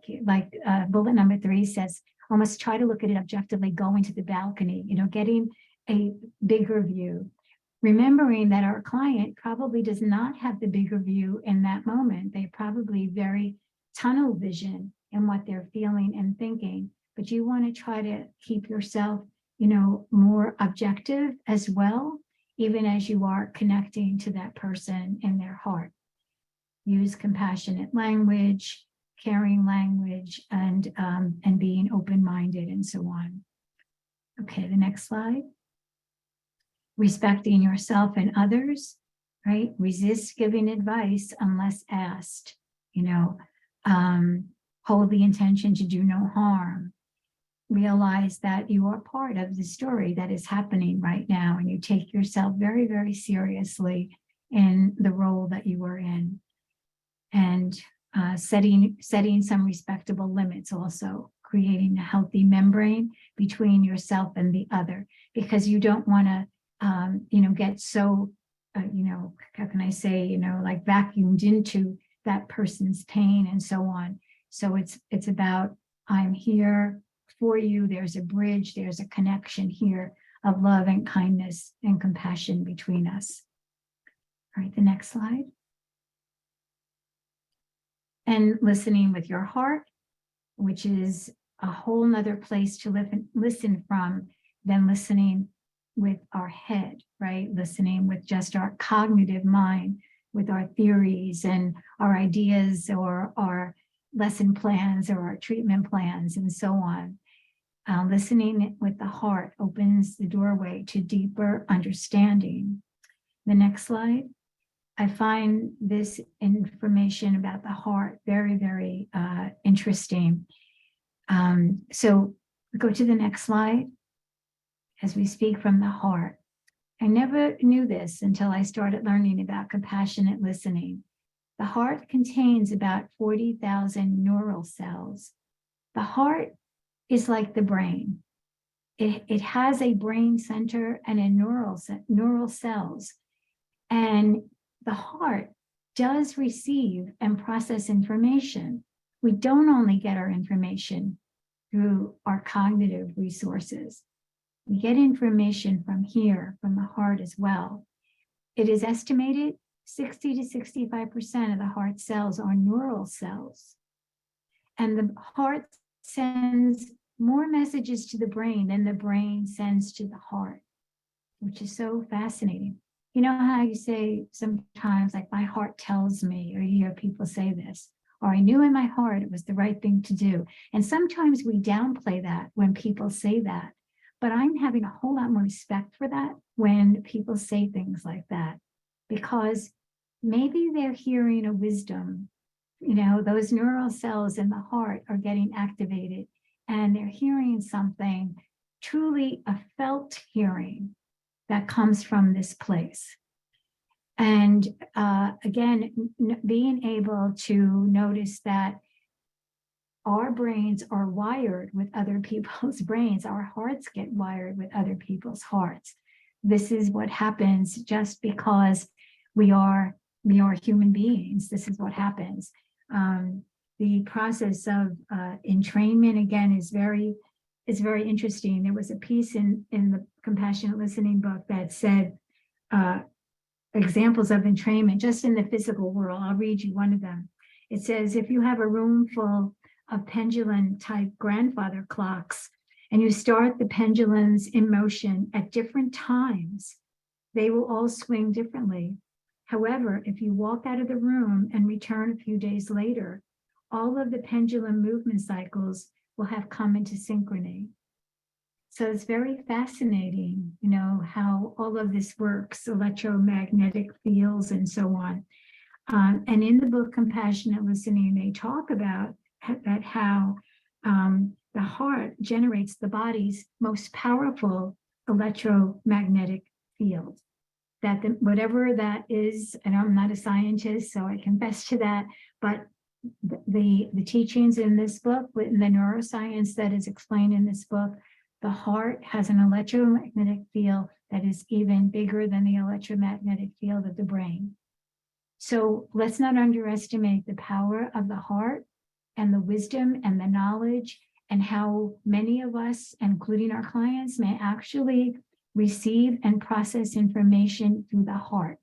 bullet number 3 says, almost try to look at it objectively, going to the balcony, getting a bigger view. Remembering that our client probably does not have the bigger view in that moment. They're probably very tunnel vision in what they're feeling and thinking, but you want to try to keep yourself, more objective as well, even as you are connecting to that person in their heart. Use compassionate language, caring language, and being open-minded and so on. Okay, the next slide. Respecting yourself and others, right? Resist giving advice unless asked, hold the intention to do no harm. Realize that you are part of the story that is happening right now, and you take yourself very, very seriously in the role that you are in. And setting some respectable limits also, creating a healthy membrane between yourself and the other, because you don't want to get so, how can I say, like vacuumed into that person's pain and so on. So it's about, I'm here for you. There's a bridge, there's a connection here of love and kindness and compassion between us. All right, the next slide. And listening with your heart, which is a whole nother place to listen from than listening with our head, right? Listening with just our cognitive mind, with our theories and our ideas or our lesson plans or our treatment plans and so on. Listening with the heart opens the doorway to deeper understanding. The next slide. I find this information about the heart very, very interesting. So go to the next slide. As we speak from the heart. I never knew this until I started learning about compassionate listening. The heart contains about 40,000 neural cells. The heart is like the brain. It has a brain center and a neural cells. And the heart does receive and process information. We don't only get our information through our cognitive resources. We get information from here, from the heart as well. It is estimated 60 to 65% of the heart cells are neural cells. And the heart sends more messages to the brain than the brain sends to the heart, which is so fascinating. You know how you say sometimes, like, my heart tells me, or you hear people say this, or I knew in my heart it was the right thing to do. And sometimes we downplay that when people say that. But I'm having a whole lot more respect for that when people say things like that, because maybe they're hearing a wisdom. You know, those neural cells in the heart are getting activated and they're hearing something, truly a felt hearing that comes from this place. And again, being able to notice that our brains are wired with other people's brains. Our hearts get wired with other people's hearts. This is what happens just because we are human beings. This is what happens. The process of entrainment, again, is very interesting. There was a piece in the Compassionate Listening book that said examples of entrainment just in the physical world. I'll read you one of them. It says, if you have a room full of pendulum type grandfather clocks and you start the pendulums in motion at different times, they will all swing differently. However, if you walk out of the room and return a few days later, all of the pendulum movement cycles will have come into synchrony. So it's very fascinating, you know, how all of this works, electromagnetic fields and so on. And in the book Compassionate Listening, they talk about that how the heart generates the body's most powerful electromagnetic field. That whatever that is, and I'm not a scientist, so I confess to that, but the teachings in this book, in the neuroscience that is explained in this book, the heart has an electromagnetic field that is even bigger than the electromagnetic field of the brain. So let's not underestimate the power of the heart and the wisdom and the knowledge, and how many of us, including our clients, may actually receive and process information through the heart.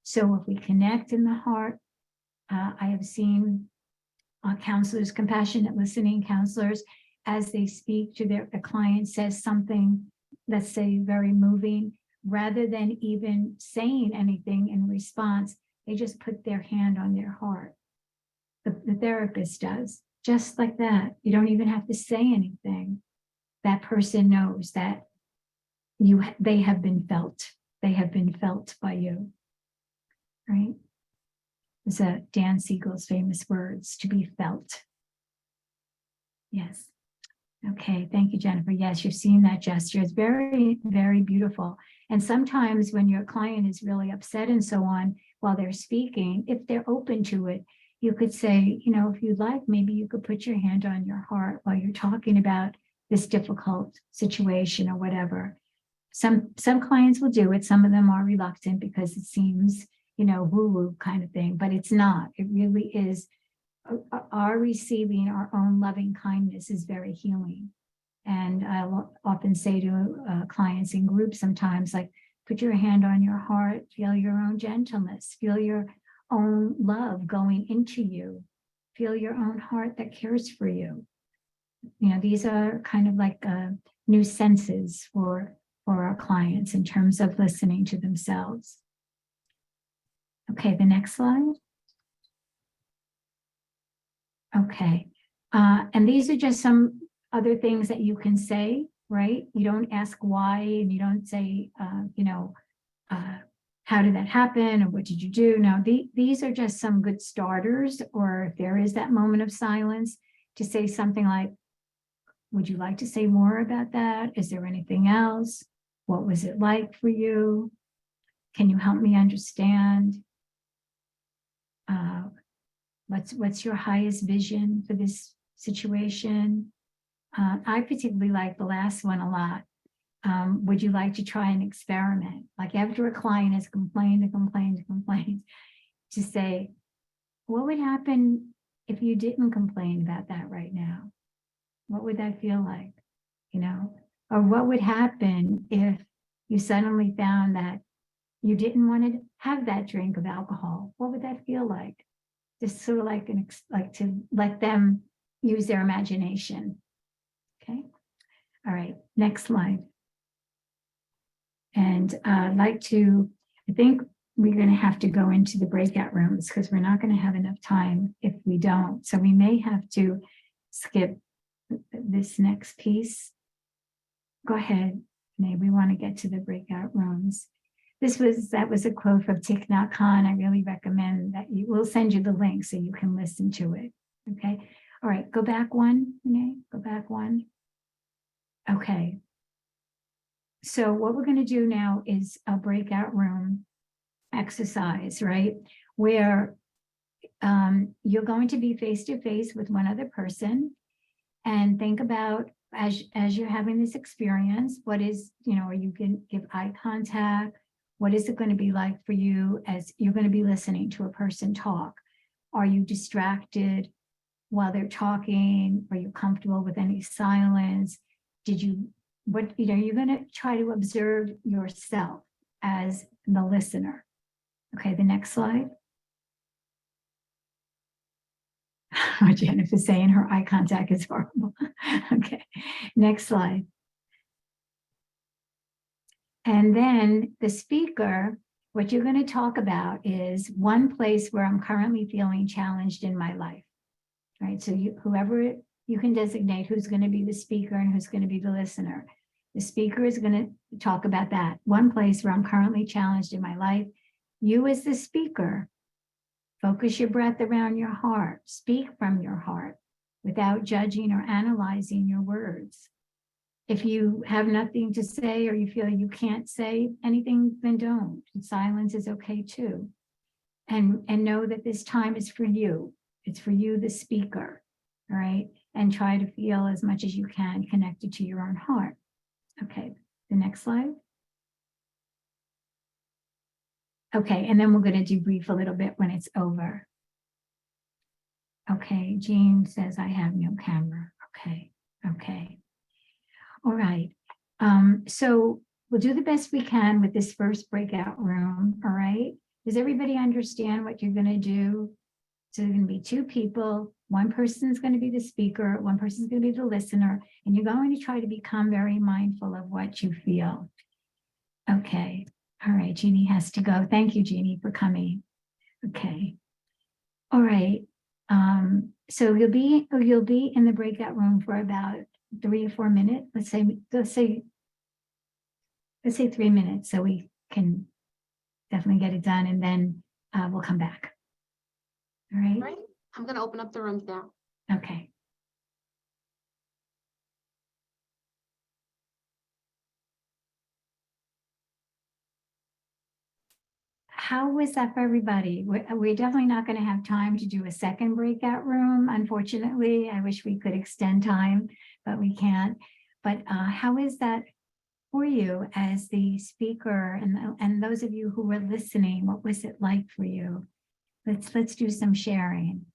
So if we connect in the heart, I have seen counselors, compassionate listening counselors, as they speak to a client says something, let's say very moving, rather than even saying anything in response, they just put their hand on their heart. The therapist does, just like that. You don't even have to say anything. That person knows that they have been felt. They have been felt by you, right? It's Dan Siegel's famous words, to be felt. Yes. Okay, thank you, Jennifer. Yes, you're seeing that gesture. It's very, very beautiful. And sometimes when your client is really upset and so on, while they're speaking, if they're open to it, you could say, you know, if you'd like, maybe you could put your hand on your heart while you're talking about this difficult situation or whatever. Some clients will do it. Some of them are reluctant because it seems, you know, woo-woo kind of thing, but it's not. It really is. Our receiving our own loving kindness is very healing. And I'll often say to clients in groups sometimes, like, put your hand on your heart, feel your own gentleness, feel your own love going into you, feel your own heart that cares for you. You know, these are kind of like new senses for our clients in terms of listening to themselves. Okay, the next slide. Okay, and these are just some other things that you can say, right? You don't ask why, and you don't say, you know, how did that happen, or what did you do? No, these are just some good starters, or if there is that moment of silence, to say something like, would you like to say more about that? Is there anything else? What was it like for you? Can you help me understand? What's your highest vision for this situation? I particularly like the last one a lot. Would you like to try an experiment? Like after a client has complained and complained and complained, to say, what would happen if you didn't complain about that right now? What would that feel like? You know, or what would happen if you suddenly found that you didn't want to have that drink of alcohol? What would that feel like? Just sort of like to let them use their imagination. Okay. All right, next slide. And I'd like to, I think we're going to have to go into the breakout rooms because we're not going to have enough time if we don't. So we may have to skip this next piece. Go ahead, Nay, we want to get to the breakout rooms. That was a quote from Thich Nhat Hanh. I really recommend that we'll send you the link so you can listen to it. Okay. All right, go back one, Nay, go back one. Okay. So what we're going to do now is a breakout room exercise, right? Where you're going to be face to face with one other person and think about as you're having this experience, what is, or you can give eye contact. What is it going to be like for you as you're going to be listening to a person talk? Are you distracted while they're talking? Are you comfortable with any silence? You're going to try to observe yourself as the listener. Okay, the next slide. Jennifer's saying her eye contact is horrible. Okay, next slide. And then the speaker, what you're going to talk about is one place where I'm currently feeling challenged in my life. Right, so whoever you can designate who's going to be the speaker and who's going to be the listener. The speaker is going to talk about that. One place where I'm currently challenged in my life. You as the speaker, focus your breath around your heart. Speak from your heart without judging or analyzing your words. If you have nothing to say or you feel you can't say anything, then don't. Silence is okay too. And know that this time is for you. It's for you, the speaker, all right? And try to feel as much as you can connected to your own heart. Okay, the next slide. Okay, and then we're going to debrief a little bit when it's over. Okay, Jean says I have no camera. Okay. All right. So we'll do the best we can with this first breakout room, all right? Does everybody understand what you're going to do? So there's going to be two people. One person is going to be the speaker. One person is going to be the listener. And you're going to try to become very mindful of what you feel. Okay. All right. Jeannie has to go. Thank you, Jeannie, for coming. Okay. All right. So you'll be in the breakout room for about 3 or 4 minutes. Let's say 3 minutes so we can definitely get it done. And then we'll come back. All right. Right. I'm going to open up the rooms now. Okay. How was that for everybody? We're definitely not going to have time to do a second breakout room. Unfortunately, I wish we could extend time, but we can't. But how is that for you as the speaker and those of you who were listening? What was it like for you? Let's do some sharing.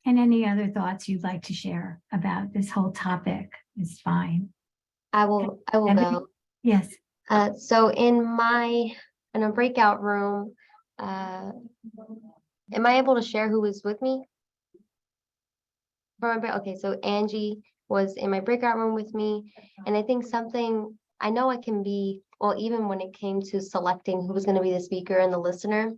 And any other thoughts you'd like to share about this whole topic is fine. I will go. Yes. So in a breakout room, am I able to share who was with me? Okay, so Angie was in my breakout room with me, and I think I know I can be, well, even when it came to selecting who was going to be the speaker and the listener,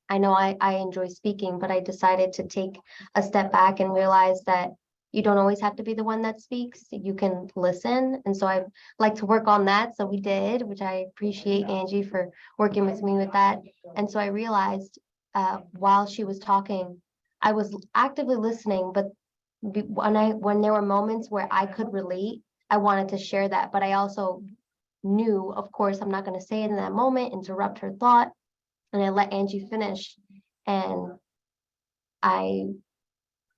I know I enjoy speaking, but I decided to take a step back and realize that you don't always have to be the one that speaks. You can listen. And so I like to work on that. So we did, which I appreciate Angie for working with me with that. And so I realized while she was talking, I was actively listening, but when there were moments where I could relate, I wanted to share that. But I also knew, of course, I'm not going to say it in that moment, interrupt her thought. And I let Angie finish, and I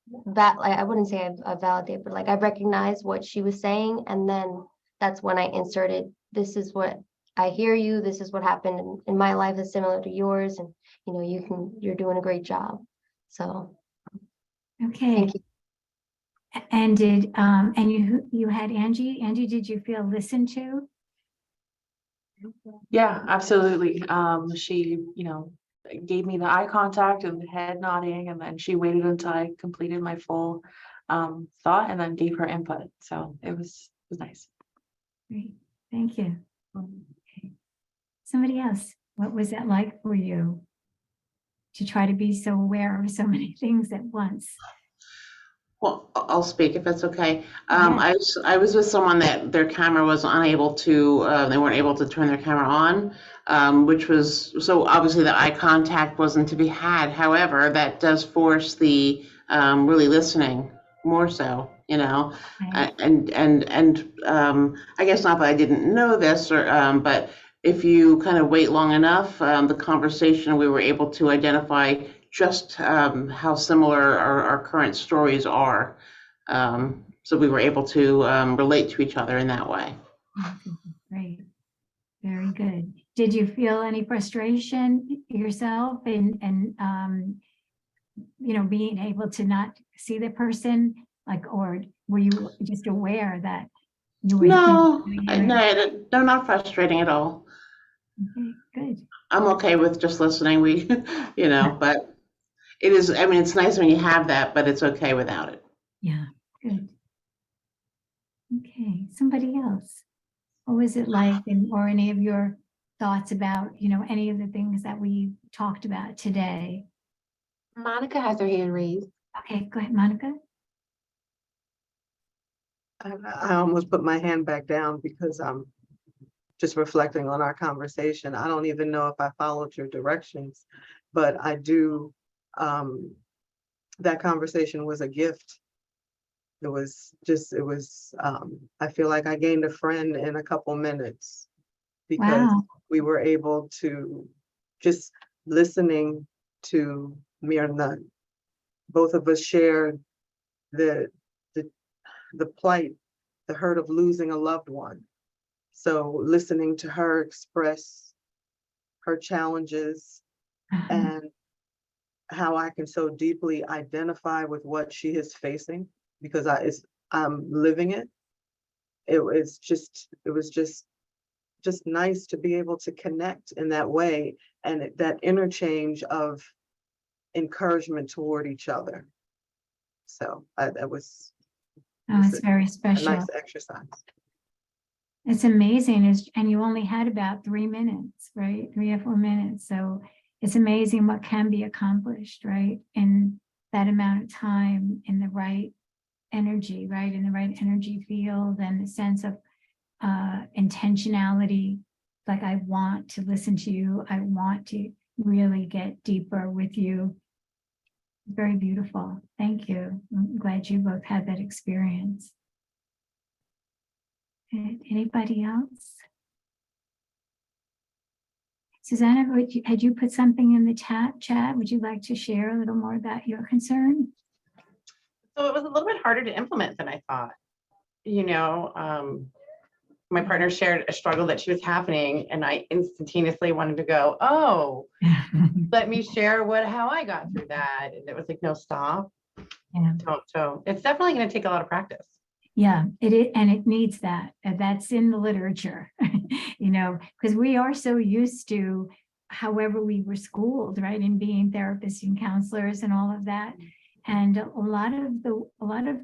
wouldn't say I validate, but like I recognized what she was saying, and then that's when I inserted, this is what I hear you, this is what happened in my life is similar to yours, and you're doing a great job. So Okay. thank you. And you had Angie? Angie, did you feel listened to? Yeah, absolutely. She, gave me the eye contact and the head nodding, and then she waited until I completed my full thought and then gave her input. So it was nice. Great, thank you. Okay. Somebody else, what was that like for you to try to be so aware of so many things at once? Well, I'll speak if that's okay. Yes. I was with someone that their camera was unable to, they weren't able to turn their camera on, which was, so obviously the eye contact wasn't to be had. However, that does force the really listening more so, you know. Right. I guess not that I didn't know this, or but if you kind of wait long enough, the conversation, we were able to identify just how similar our current stories are. So we were able to relate to each other in that way. Great, very good. Did you feel any frustration yourself in you know, being able to not see the person, like, or were you just aware that you were? No, hearing? no, not frustrating at all. Okay, good. I'm okay with just listening. We, you know, but it is, I mean, it's nice when you have that, but it's okay without it. Yeah, good. Okay, somebody else. What was it like, and or any of your thoughts about, you know, any of the things that we talked about today? Monica has her hand raised. Okay, go ahead, Monica. I almost put my hand back down because I'm just reflecting on our conversation. I don't even know if I followed your directions, but I do. That conversation was a gift. It was just, I feel like I gained a friend in a couple minutes because Wow. we were able to just listening to Mirna. Both of us shared the plight, the hurt of losing a loved one. So listening to her express her challenges and how I can so deeply identify with what she is facing because I'm living it. It was just nice to be able to connect in that way and that interchange of encouragement toward each other. So that was. Oh, it's very A special. nice exercise. It's amazing, and you only had about 3 minutes, right? 3 or 4 minutes. So it's amazing what can be accomplished, right? In that amount of time, in the right energy, right? In the right energy field and the sense of intentionality. Like, I want to listen to you. I want to really get deeper with you. Very beautiful. Thank you. I'm glad you both had that experience. Okay, anybody else? Susanna, had you put something in the chat? Would you like to share a little more about your concern? So it was a little bit harder to implement than I thought. You know, my partner shared a struggle that she was having, and I instantaneously wanted to go, oh, let me share how I got through that. And it was like, no, stop. Yeah. So it's definitely going to take a lot of practice. Yeah, it is, and it needs that. That's in the literature, you know, because we are so used to however we were schooled, right, in being therapists and counselors and all of that. And a lot of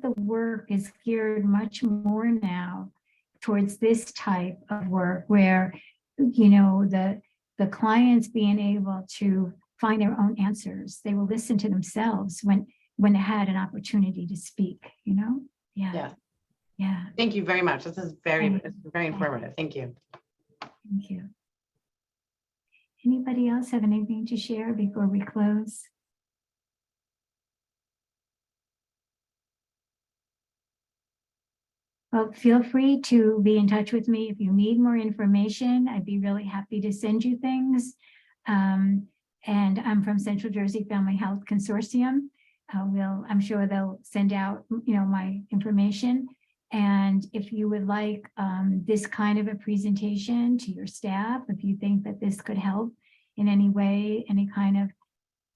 the work is geared much more now towards this type of work where, you know, the clients being able to find their own answers. They will listen to themselves when they had an opportunity to speak, you know? Yeah. Yeah. Yeah. Thank you very much. This is very informative. Thank you. Thank you. Anybody else have anything to share before we close? Well, feel free to be in touch with me if you need more information. I'd be really happy to send you things. And I'm from Central Jersey Family Health Consortium. I'm sure they'll send out, you know, my information. And if you would like this kind of a presentation to your staff, if you think that this could help in any way, any kind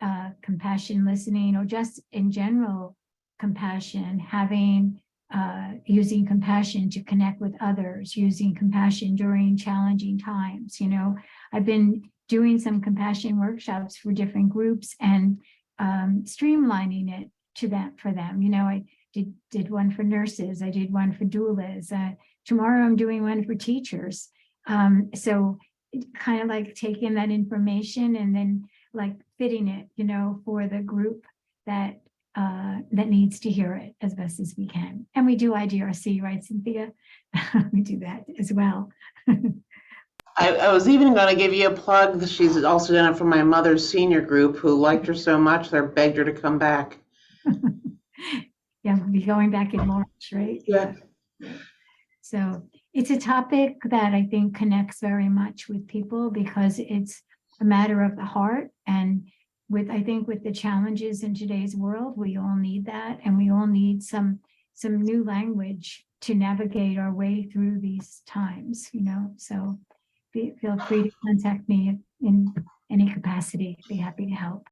of compassion listening, or just in general compassion, using compassion to connect with others, using compassion during challenging times. You know, I've been doing some compassion workshops for different groups and streamlining it to that for them. You know, I did one for nurses, I did one for doulas. Tomorrow I'm doing one for teachers. So kind of like taking that information and then like fitting it, you know, for the group that that needs to hear it as best as we can. And we do IDRC, right, Cynthia? We do that as well. I was even going to give you a plug. She's also done it for my mother's senior group who liked her so much they begged her to come back. Yeah, we'll be going back in March, right? Yeah. So it's a topic that I think connects very much with people because it's a matter of the heart. And with, I think with the challenges in today's world, we all need that. And we all need some new language to navigate our way through these times, you know? So feel free to contact me in any capacity. I'd be happy to help.